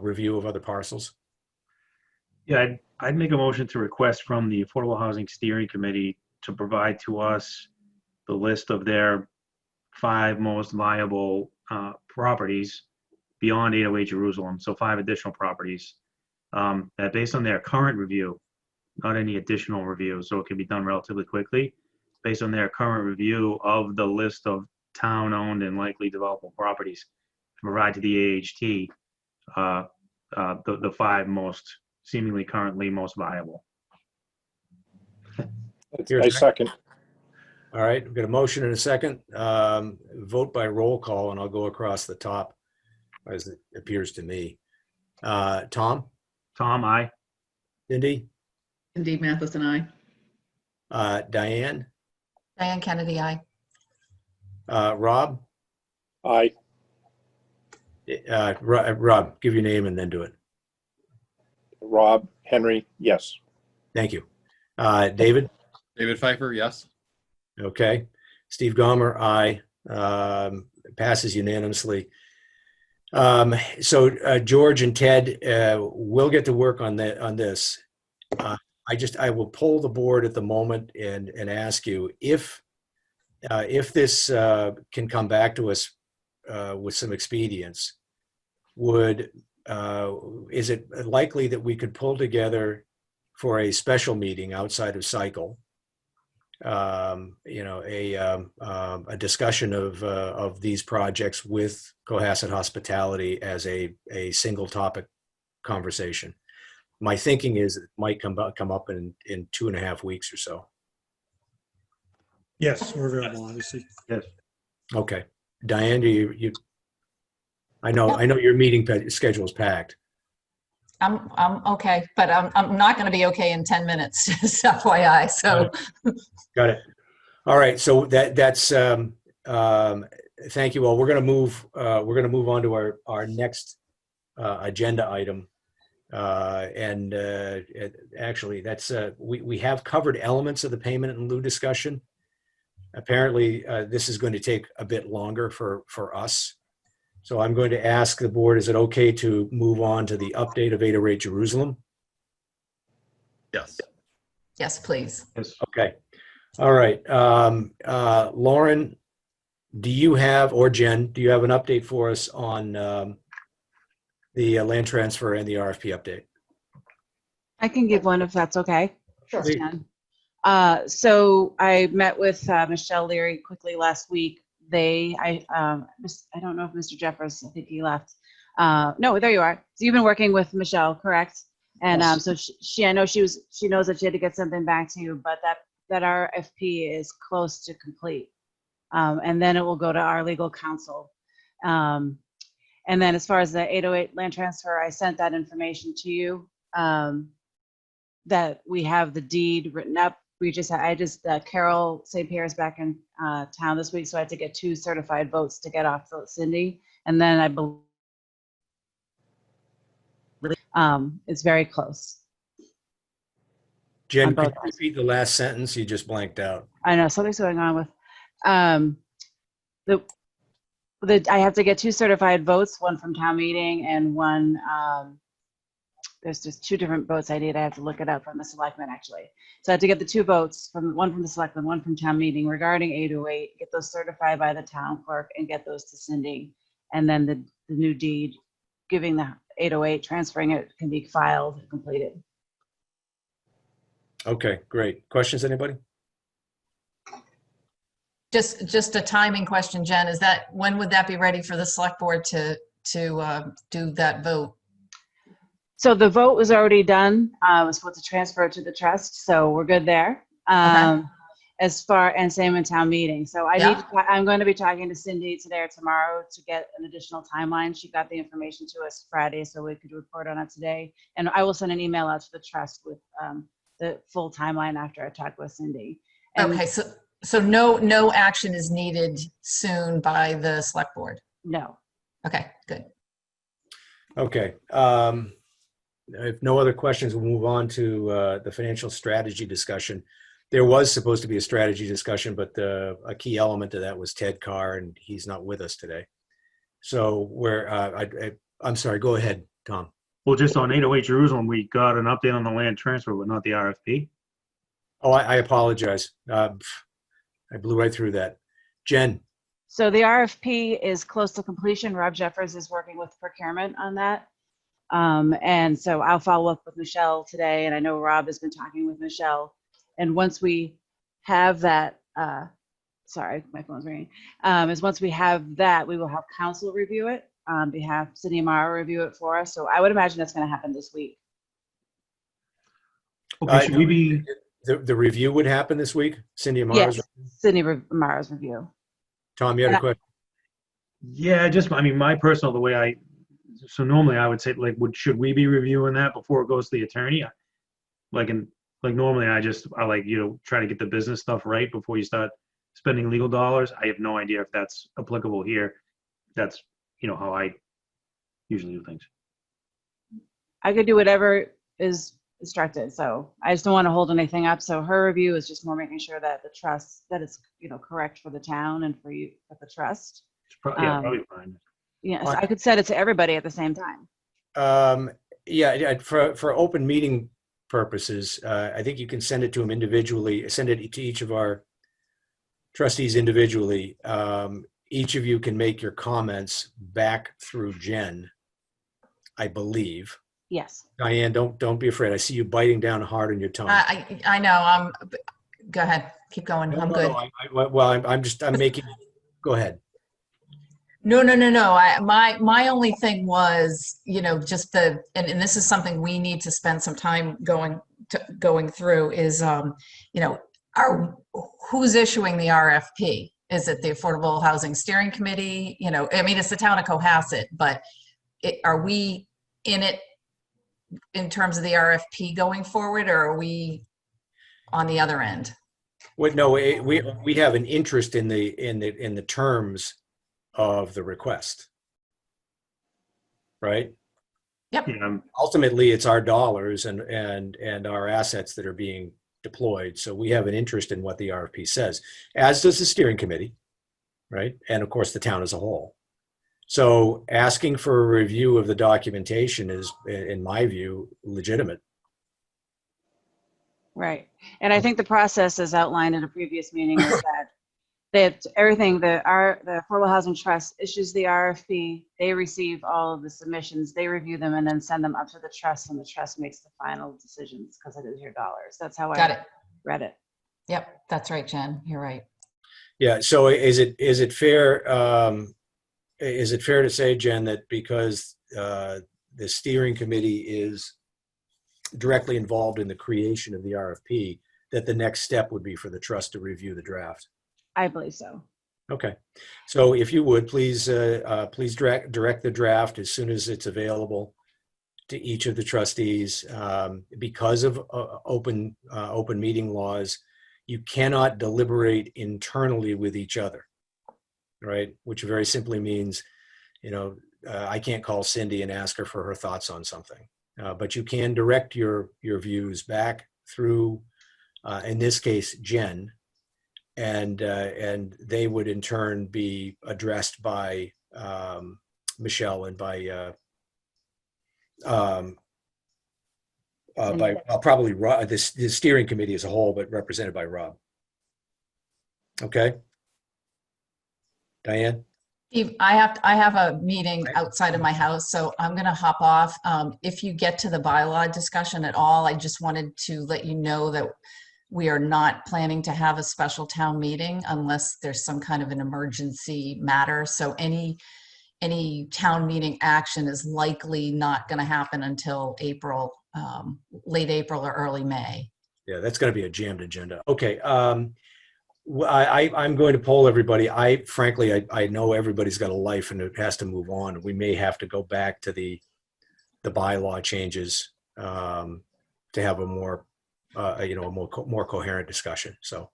Speaker 2: review of other parcels?
Speaker 1: Yeah, I'd make a motion to request from the Affordable Housing Steering Committee to provide to us the list of their 5 most viable properties beyond 808 Jerusalem. So 5 additional properties that, based on their current review, not any additional review, so it can be done relatively quickly, based on their current review of the list of town-owned and likely developable properties, to provide to the AHT the 5 most seemingly currently most viable.
Speaker 4: I second.
Speaker 2: All right, we've got a motion and a second. Vote by roll call, and I'll go across the top as it appears to me. Tom?
Speaker 1: Tom, aye.
Speaker 2: Cindy?
Speaker 8: Cindy Matheson, aye.
Speaker 2: Diane?
Speaker 3: Diane Kennedy, aye.
Speaker 2: Rob?
Speaker 4: Aye.
Speaker 2: Rob, give your name and then do it.
Speaker 4: Rob Henry, yes.
Speaker 2: Thank you. David?
Speaker 12: David Pfeiffer, yes.
Speaker 2: Okay. Steve Gomer, aye. Passes unanimously. So George and Ted will get to work on this. I will poll the board at the moment and ask you if this can come back to us with some expedience. Is it likely that we could pull together for a special meeting outside of cycle a discussion of these projects with Cohasset Hospitality as a single topic conversation. My thinking is it might come up in 2.5 weeks or so.
Speaker 6: Yes, we're available, obviously.
Speaker 1: Yes.
Speaker 2: Okay. Diane, I know your meeting schedule is packed.
Speaker 3: I'm okay, but I'm not going to be okay in 10 minutes, just FYI. So,
Speaker 2: Got it. All right. So that's thank you all. We're going to move on to our next agenda item. Actually, that's we have covered elements of the payment in lieu discussion. Apparently, this is going to take a bit longer for us. So I'm going to ask the board, is it okay to move on to the update of 808 Jerusalem?
Speaker 12: Yes.
Speaker 3: yes, please.
Speaker 1: Yes.
Speaker 2: Okay. All right. Lauren, do you have, or Jen, do you have an update for us on the land transfer and the RFP update?
Speaker 13: I can give one if that's okay.
Speaker 7: Sure.
Speaker 2: Please.
Speaker 13: So I met with Michelle Leary quickly last week. I don't know if Mr. Jeffers, I think he left. No, there you are. So you've been working with Michelle, correct? And
Speaker 7: Yes.
Speaker 13: so I know she knows that she had to get something back to you, but that RFP is close to complete. And then it will go to our legal counsel. And then as far as the 808 land transfer, I sent that information to you, that we have the deed written up. Carol St. Pierre is back in town this week, so I had to get 2 certified votes to get off the Cindy. And then I believe it's very close.
Speaker 2: Jen,
Speaker 13: On both
Speaker 2: could you repeat the last sentence? You just blanked out.
Speaker 13: I know something's going on with I have to get 2 certified votes, one from town meeting and one there's just 2 different votes I need. I have to look it up from the selectmen, actually. So I have to get the 2 votes, one from the selectmen, one from town meeting regarding 808, get those certified by the town clerk and get those to Cindy. And then the new deed giving the 808, transferring it, can be filed and completed.
Speaker 2: Okay, great. Questions, anybody?
Speaker 3: Just a timing question, Jen. When would that be ready for the select board to do that vote?
Speaker 13: So the vote was already done. We're supposed to transfer it to the trust, so we're good there.
Speaker 3: Okay.
Speaker 13: And same in town meeting. So I'm going to be talking to Cindy today or tomorrow to get an additional timeline. She got the information to us Friday, so we could report on it today. And I will send an email out to the trust with the full timeline after I talk with Cindy. And
Speaker 3: Okay, so no action is needed soon by the select board.
Speaker 13: no.
Speaker 3: Okay, good.
Speaker 2: Okay. If no other questions, we'll move on to the financial strategy discussion. There was supposed to be a strategy discussion, but a key element of that was Ted Carr, and he's not with us today. So I'm sorry, go ahead, Tom.
Speaker 1: Well, just on 808 Jerusalem, we got an update on the land transfer, but not the RFP.
Speaker 2: Oh, I apologize. I blew right through that. Jen.
Speaker 13: So the RFP is close to completion. Rob Jeffers is working with procurement on that. And so I'll follow up with Michelle today. And I know Rob has been talking with Michelle. And once we have that, sorry, my phone's ringing. Once we have that, we will have council review it on behalf, Cindy Amaro review it for us. So I would imagine that's going to happen this week.
Speaker 1: Okay, should we be?
Speaker 2: The review would happen this week? Cindy Amaro's?
Speaker 13: Yes, Cindy Amaro's review.
Speaker 2: Tom, you had a question?
Speaker 1: Yeah, so normally I would say, should we be reviewing that before it goes to the attorney? Normally I try to get the business stuff right before you start spending legal dollars. I have no idea if that's applicable here. That's, how I usually do things.
Speaker 13: I could do whatever is instructed. So I just don't want to hold anything up. So her review is just more making sure that the trust, that it's, correct for the town and for you, for the trust.
Speaker 1: Probably fine.
Speaker 13: Yes, I could send it to everybody at the same time.
Speaker 2: For open meeting purposes, I think you can send it to them individually, send it to each of our trustees individually. Each of you can make your comments back through Jen, I believe.
Speaker 13: Yes.
Speaker 2: Diane, don't be afraid. I see you biting down hard on your tongue.
Speaker 3: I know. Go ahead. keep going.
Speaker 2: No,
Speaker 3: I'm
Speaker 2: no,
Speaker 3: good.
Speaker 2: no, well, I'm making, go ahead.
Speaker 3: No. My only thing was, just and this is something we need to spend some time going through is, who's issuing the RFP? Is it the Affordable Housing Steering Committee? I mean, it's the town of Cohasset, but are we in it in terms of the RFP going forward, or are we on the other end?
Speaker 2: Well, no, we have an interest in the terms of the request, right?
Speaker 3: Yep.
Speaker 1: Yeah,
Speaker 2: Ultimately, it's our dollars and our assets that are being deployed. So we have an interest in what the RFP says, as does the steering committee, right? And of course, the town as a whole. So asking for a review of the documentation is, in my view, legitimate.
Speaker 13: Right. And I think the process as outlined in a previous meeting is that everything, the Affordable Housing Trust issues the RFP, they receive all of the submissions, they review them and then send them up to the trust, and the trust makes the final decisions because it is your dollars. That's how
Speaker 3: Got
Speaker 13: I
Speaker 3: it.
Speaker 13: read it.
Speaker 3: Yep, that's right, Jen. You're right.
Speaker 2: Yeah. So is it fair to say, Jen, that because the steering committee is directly involved in the creation of the RFP, that the next step would be for the trust to review the draft?
Speaker 13: I believe so.
Speaker 2: Okay. So if you would, please direct the draft as soon as it's available to each of the trustees. Because of open meeting laws, you cannot deliberate internally with each other, right? Which very simply means, I can't call Cindy and ask her for her thoughts on something. But you can direct your views back through, in this case, Jen, and they would in turn be addressed by Michelle and by probably Rob, the steering committee as a whole, but represented by Rob. Okay, Diane.
Speaker 3: Steve, I have a meeting outside of my house, so I'm going to hop off. If you get to the bylaw discussion at all, I just wanted to let you know that we are not planning to have a special town meeting unless there's some kind of an emergency matter. So any town meeting action is likely not going to happen until April, late April or early May.
Speaker 2: Yeah, that's going to be a jammed agenda. Okay. I'm going to poll everybody. Frankly, I know everybody's got a life and it has to move on. We may have to go back to the bylaw changes to have a more more coherent discussion. So,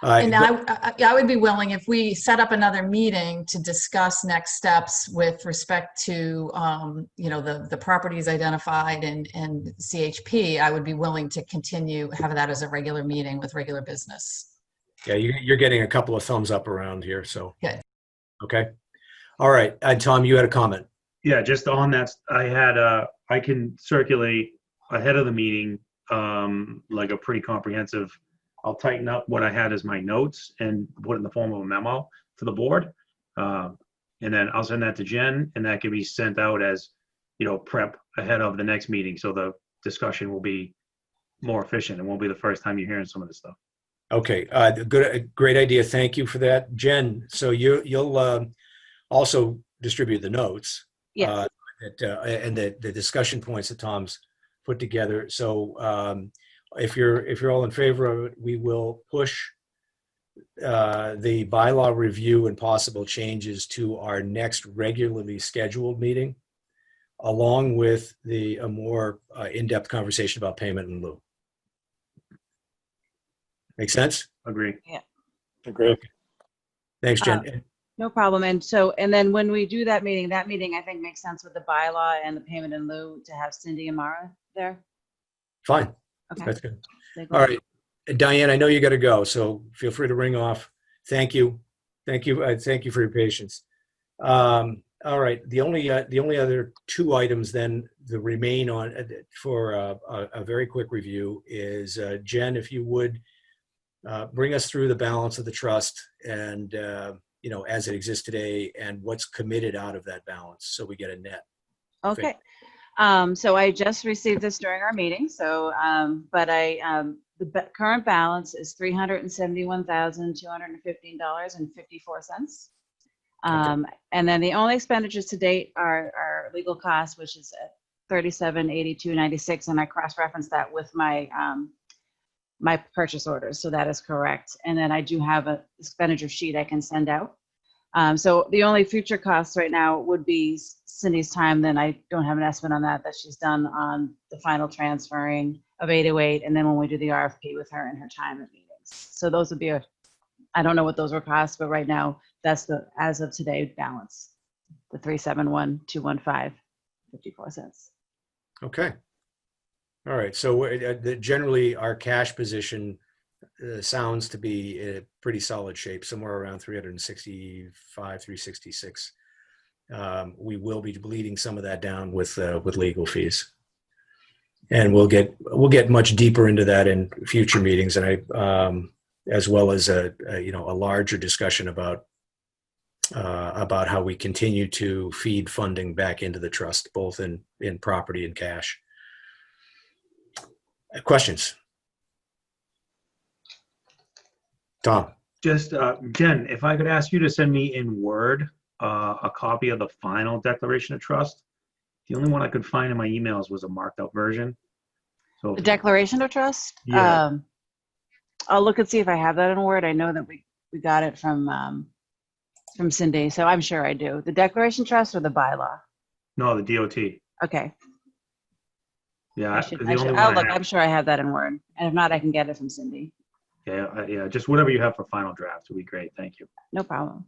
Speaker 3: and I would be willing, if we set up another meeting to discuss next steps with respect to the properties identified and CHP, I would be willing to have that as a regular meeting with regular business.
Speaker 2: Yeah, you're getting a couple of thumbs up around here. So
Speaker 3: good.
Speaker 2: Okay. All right. Tom, you had a comment.
Speaker 1: Yeah, just on that, I can circulate ahead of the meeting like a pretty comprehensive. I'll tighten up what I had as my notes and put it in the form of a memo to the board, and then I'll send that to Jen, and that can be sent out as prep ahead of the next meeting, so the discussion will be more efficient. It won't be the first time you're hearing some of this stuff.
Speaker 2: Okay, great idea. Thank you for that, Jen. So you'll also distribute the notes,
Speaker 13: Yes.
Speaker 2: and the discussion points that Tom's put together. So if you're all in favor of it, we will push the bylaw review and possible changes to our next regularly scheduled meeting, along with a more in-depth conversation about payment in lieu. Make sense?
Speaker 1: Agree.
Speaker 13: Yeah.
Speaker 4: Agree.
Speaker 2: Okay. Thanks, Jen.
Speaker 13: No problem. And then when we do that meeting I think makes sense with the bylaw and the payment in lieu to have Cindy and Mara there.
Speaker 2: Fine.
Speaker 13: Okay.
Speaker 2: That's good. All right. Diane, I know you got to go, so feel free to ring off. Thank you. Thank you. Thank you for your patience. All right. The only other two items then that remain on for a very quick review is Jen, if you would bring us through the balance of the trust and as it exists today and what's committed out of that balance, so we get a net.
Speaker 13: Okay. So I just received this during our meeting. So, but I current balance is $371,215.54. And then the only expenditures to date are legal costs, which is at $3782.96, and I cross-referenced that with my my purchase orders, so that is correct. And then I do have a expenditure sheet I can send out. So the only future costs right now would be Cindy's time. Then I don't have an estimate on that she's done on the final transferring of 808, and then when we do the RFP with her and her time at meetings. So those would be I don't know what those were costs, but right now that's the as of today balance, the 371,215.54.
Speaker 2: Okay. All right. So generally, our cash position sounds to be in pretty solid shape, somewhere around 365, 366. We will be bleeding some of that down with legal fees, and we'll get much deeper into that in future meetings, and as well as a larger discussion about how we continue to feed funding back into the trust, both in property and cash. Questions? Tom?
Speaker 1: Just, Jen, if I could ask you to send me in Word a copy of the final declaration of trust. The only one I could find in my emails was a marked up version. So
Speaker 13: The declaration of trust?
Speaker 1: Yeah.
Speaker 13: I'll look and see if I have that in Word. I know that we got it from Cindy, so I'm sure I do. The declaration trust or the bylaw?
Speaker 1: No, the DOT.
Speaker 13: Okay.
Speaker 1: Yeah,
Speaker 13: I'll look. I'm sure I have that in Word. And if not, I can get it from Cindy.
Speaker 1: Yeah, just whatever you have for final draft would be great. Thank you.
Speaker 13: No problem.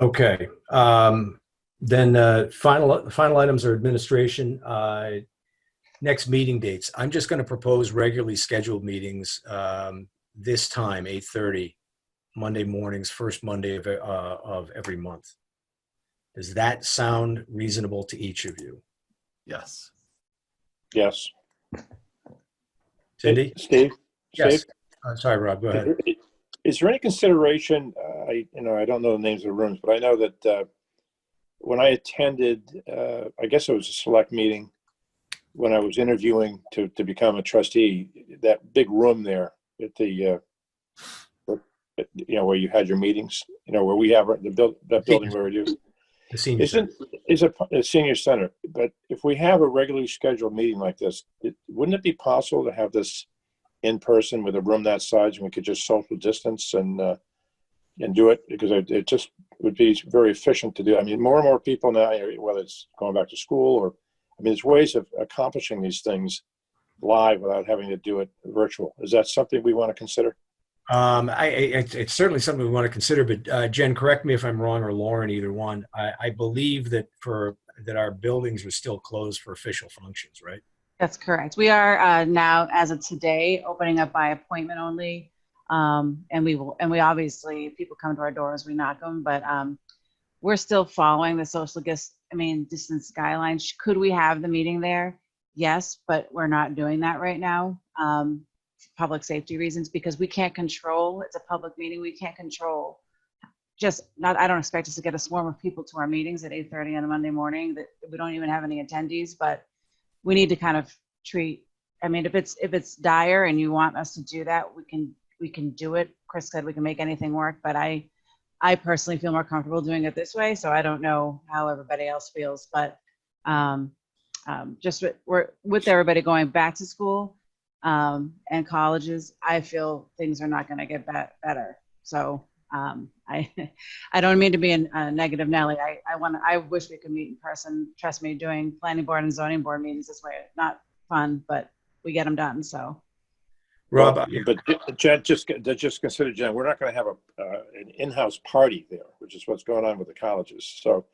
Speaker 2: Okay. Then final items are administration. Next meeting dates. I'm just going to propose regularly scheduled meetings this time, 8:30, Monday mornings, first Monday of every month. Does that sound reasonable to each of you?
Speaker 12: Yes.
Speaker 4: Yes.
Speaker 2: Cindy?
Speaker 4: Steve?
Speaker 2: Yes.
Speaker 4: Steve?
Speaker 2: Sorry, Rob, go ahead.
Speaker 4: Is there any consideration, I don't know the names of the rooms, but I know that when I attended, I guess it was a select meeting, when I was interviewing to become a trustee, that big room there at the, where you had your meetings, where we have that building where we do.
Speaker 2: The senior center.
Speaker 4: Is a senior center, but if we have a regularly scheduled meeting like this, wouldn't it be possible to have this in person with a room that size, and we could just social distance and do it? Because it just would be very efficient to do. I mean, more and more people now, whether it's going back to school or, there's ways of accomplishing these things live without having to do it virtual. Is that something we want to consider?
Speaker 2: It's certainly something we want to consider, but Jen, correct me if I'm wrong, or Lauren, either one. I believe that our buildings are still closed for official functions, right?
Speaker 13: That's correct. We are now, as of today, opening up by appointment only. And we obviously, if people come to our doors, we knock them, but we're still following the social distance guidelines. Could we have the meeting there? Yes, but we're not doing that right now. Public safety reasons, because we can't control, it's a public meeting, we can't control I don't expect us to get a swarm of people to our meetings at 8:30 on a Monday morning that we don't even have any attendees, but we need to kind of treat, if it's dire and you want us to do that, we can do it. Chris said we can make anything work, but I personally feel more comfortable doing it this way, so I don't know how everybody else feels, but just with everybody going back to school, and colleges, I feel things are not going to get better. So I don't mean to be a negative Nelly. I wish we could meet in person. Trust me, doing planning board and zoning board meetings this way, not fun, but we get them done. So,
Speaker 2: Rob,
Speaker 4: but Jen, just consider, Jen, we're not going to have an in-house party there, which is what's going on with the colleges. So.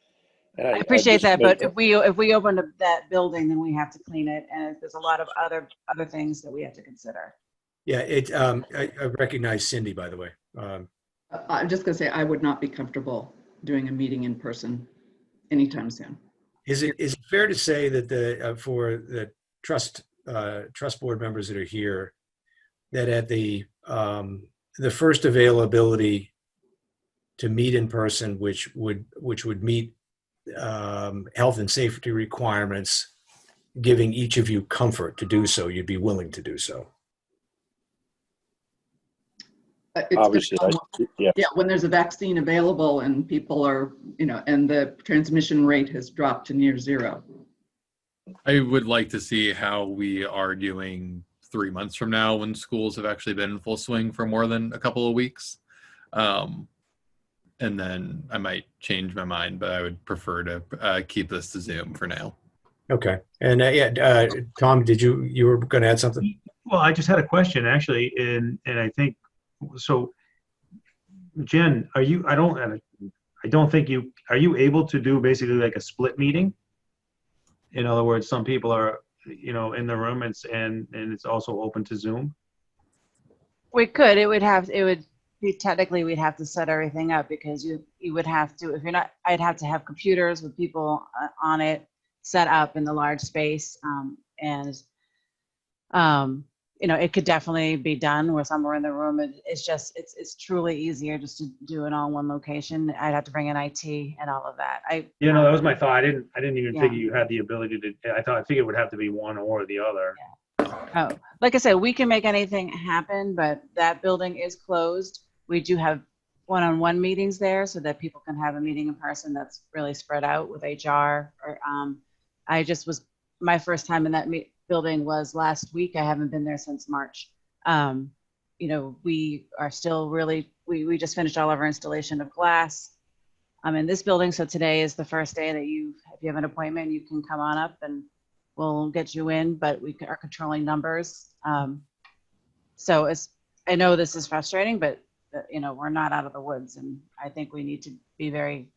Speaker 13: I appreciate that, but if we open up that building, then we have to clean it, and there's a lot of other things that we have to consider.
Speaker 2: Yeah, I recognize Cindy, by the way.
Speaker 8: I'm just going to say I would not be comfortable doing a meeting in person anytime soon.
Speaker 2: Is it fair to say that for the trust board members that are here, that at the first availability to meet in person, which would meet health and safety requirements, giving each of you comfort to do so, you'd be willing to do so?
Speaker 8: It's
Speaker 4: Obviously, yeah.
Speaker 8: yeah, when there's a vaccine available and people are, and the transmission rate has dropped to near zero.
Speaker 12: I would like to see how we are doing 3 months from now when schools have actually been in full swing for more than a couple of weeks. And then I might change my mind, but I would prefer to keep this to Zoom for now.
Speaker 2: Okay. And Tom, you were going to add something?
Speaker 1: Well, I just had a question actually, and I think so. Jen, are you? I don't think you are. You able to do basically like a split meeting? In other words, some people are, in the room, and it's also open to Zoom.
Speaker 13: We could. It would be technically we'd have to set everything up because you would have to, if you're not, I'd have to have computers with people on it set up in the large space, it could definitely be done where somewhere in the room. It's truly easier just to do it all in one location. I'd have to bring in IT and all of that.
Speaker 1: That was my thought. I didn't even
Speaker 13: Yeah.
Speaker 1: figure you had the ability to. I figured it would have to be one or the other.
Speaker 13: Oh, like I said, we can make anything happen, but that building is closed. We do have one-on-one meetings there so that people can have a meeting in person that's really spread out with HR. My first time in that building was last week. I haven't been there since March. We are still we just finished all of our installation of glass in this building. So today is the first day that if you have an appointment, you can come on up and we'll get you in, but we are controlling numbers. So I know this is frustrating, but we're not out of the woods, and I think we need to be very,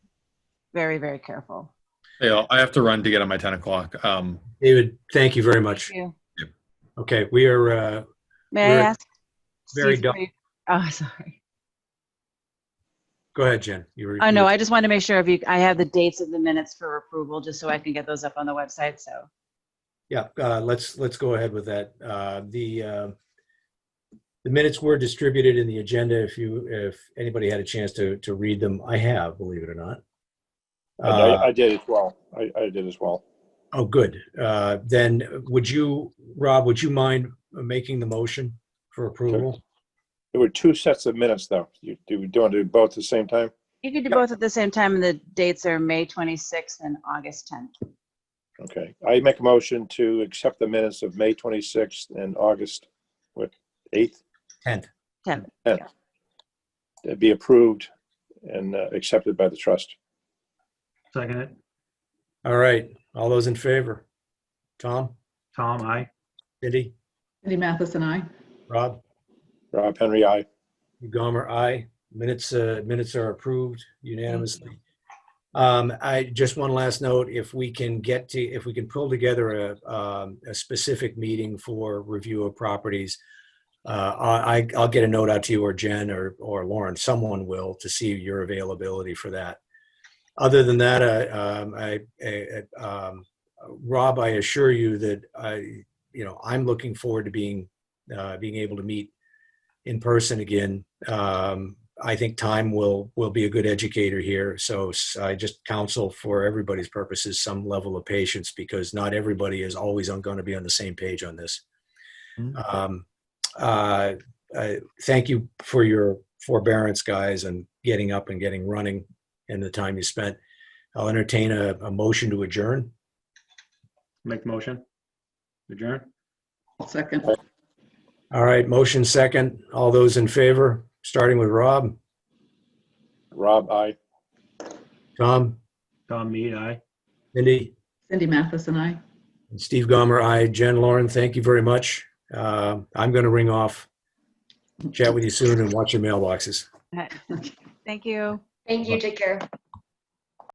Speaker 13: very, very careful.
Speaker 12: Yeah, I have to run to get on my 10 o'clock.
Speaker 2: David, thank you very much.
Speaker 13: Thank you.
Speaker 2: Okay, we are.
Speaker 13: May I ask?
Speaker 2: Very
Speaker 13: Steve,
Speaker 2: done.
Speaker 13: Oh, sorry.
Speaker 2: Go ahead, Jen.
Speaker 13: Oh no, I just wanted to make sure I have the dates of the minutes for approval, just so I can get those up on the website. So.
Speaker 2: Yeah, let's go ahead with that. The minutes were distributed in the agenda. If anybody had a chance to read them, I have, believe it or not.
Speaker 4: I did as well. I did as well.
Speaker 2: Oh, good. Then Rob, would you mind making the motion for approval?
Speaker 4: There were two sets of minutes, though. Do you want to do both at the same time?
Speaker 13: You could do both at the same time, and the dates are May 26th and August 10th.
Speaker 4: Okay. I make a motion to accept the minutes of May 26th and August, 8th?
Speaker 2: 10th.
Speaker 13: 10th.
Speaker 4: Yeah. To be approved and accepted by the trust.
Speaker 1: Second it.
Speaker 2: All right. All those in favor? Tom?
Speaker 1: Tom, aye.
Speaker 2: Cindy?
Speaker 8: Cindy Matheson, aye.
Speaker 2: Rob?
Speaker 4: Rob Henry, aye.
Speaker 2: Gomer, aye. Minutes are approved unanimously. I just one last note: if we can pull together a specific meeting for review of properties, I'll get a note out to you or Jen or Lauren. Someone will, to see your availability for that. Other than that, Rob, I assure you that I'm looking forward to being able to meet in person again. I think time will be a good educator here. So I just counsel, for everybody's purposes, some level of patience, because not everybody is always going to be on the same page on this. Thank you for your forbearance, guys, and getting up and getting running and the time you spent. I'll entertain a motion to adjourn.
Speaker 1: Make the motion. Adjourn.
Speaker 8: Second.
Speaker 2: All right, motion second. All those in favor, starting with Rob.
Speaker 4: Rob, aye.
Speaker 2: Tom.
Speaker 1: Tom Mead, aye.
Speaker 2: Cindy.
Speaker 8: Cindy Matheson, aye.
Speaker 2: And Steve Gomer, aye. Jen, Lauren, thank you very much. I'm going to ring off. Chat with you soon and watch your mailboxes.
Speaker 13: Thank you.
Speaker 7: Thank you. Take care.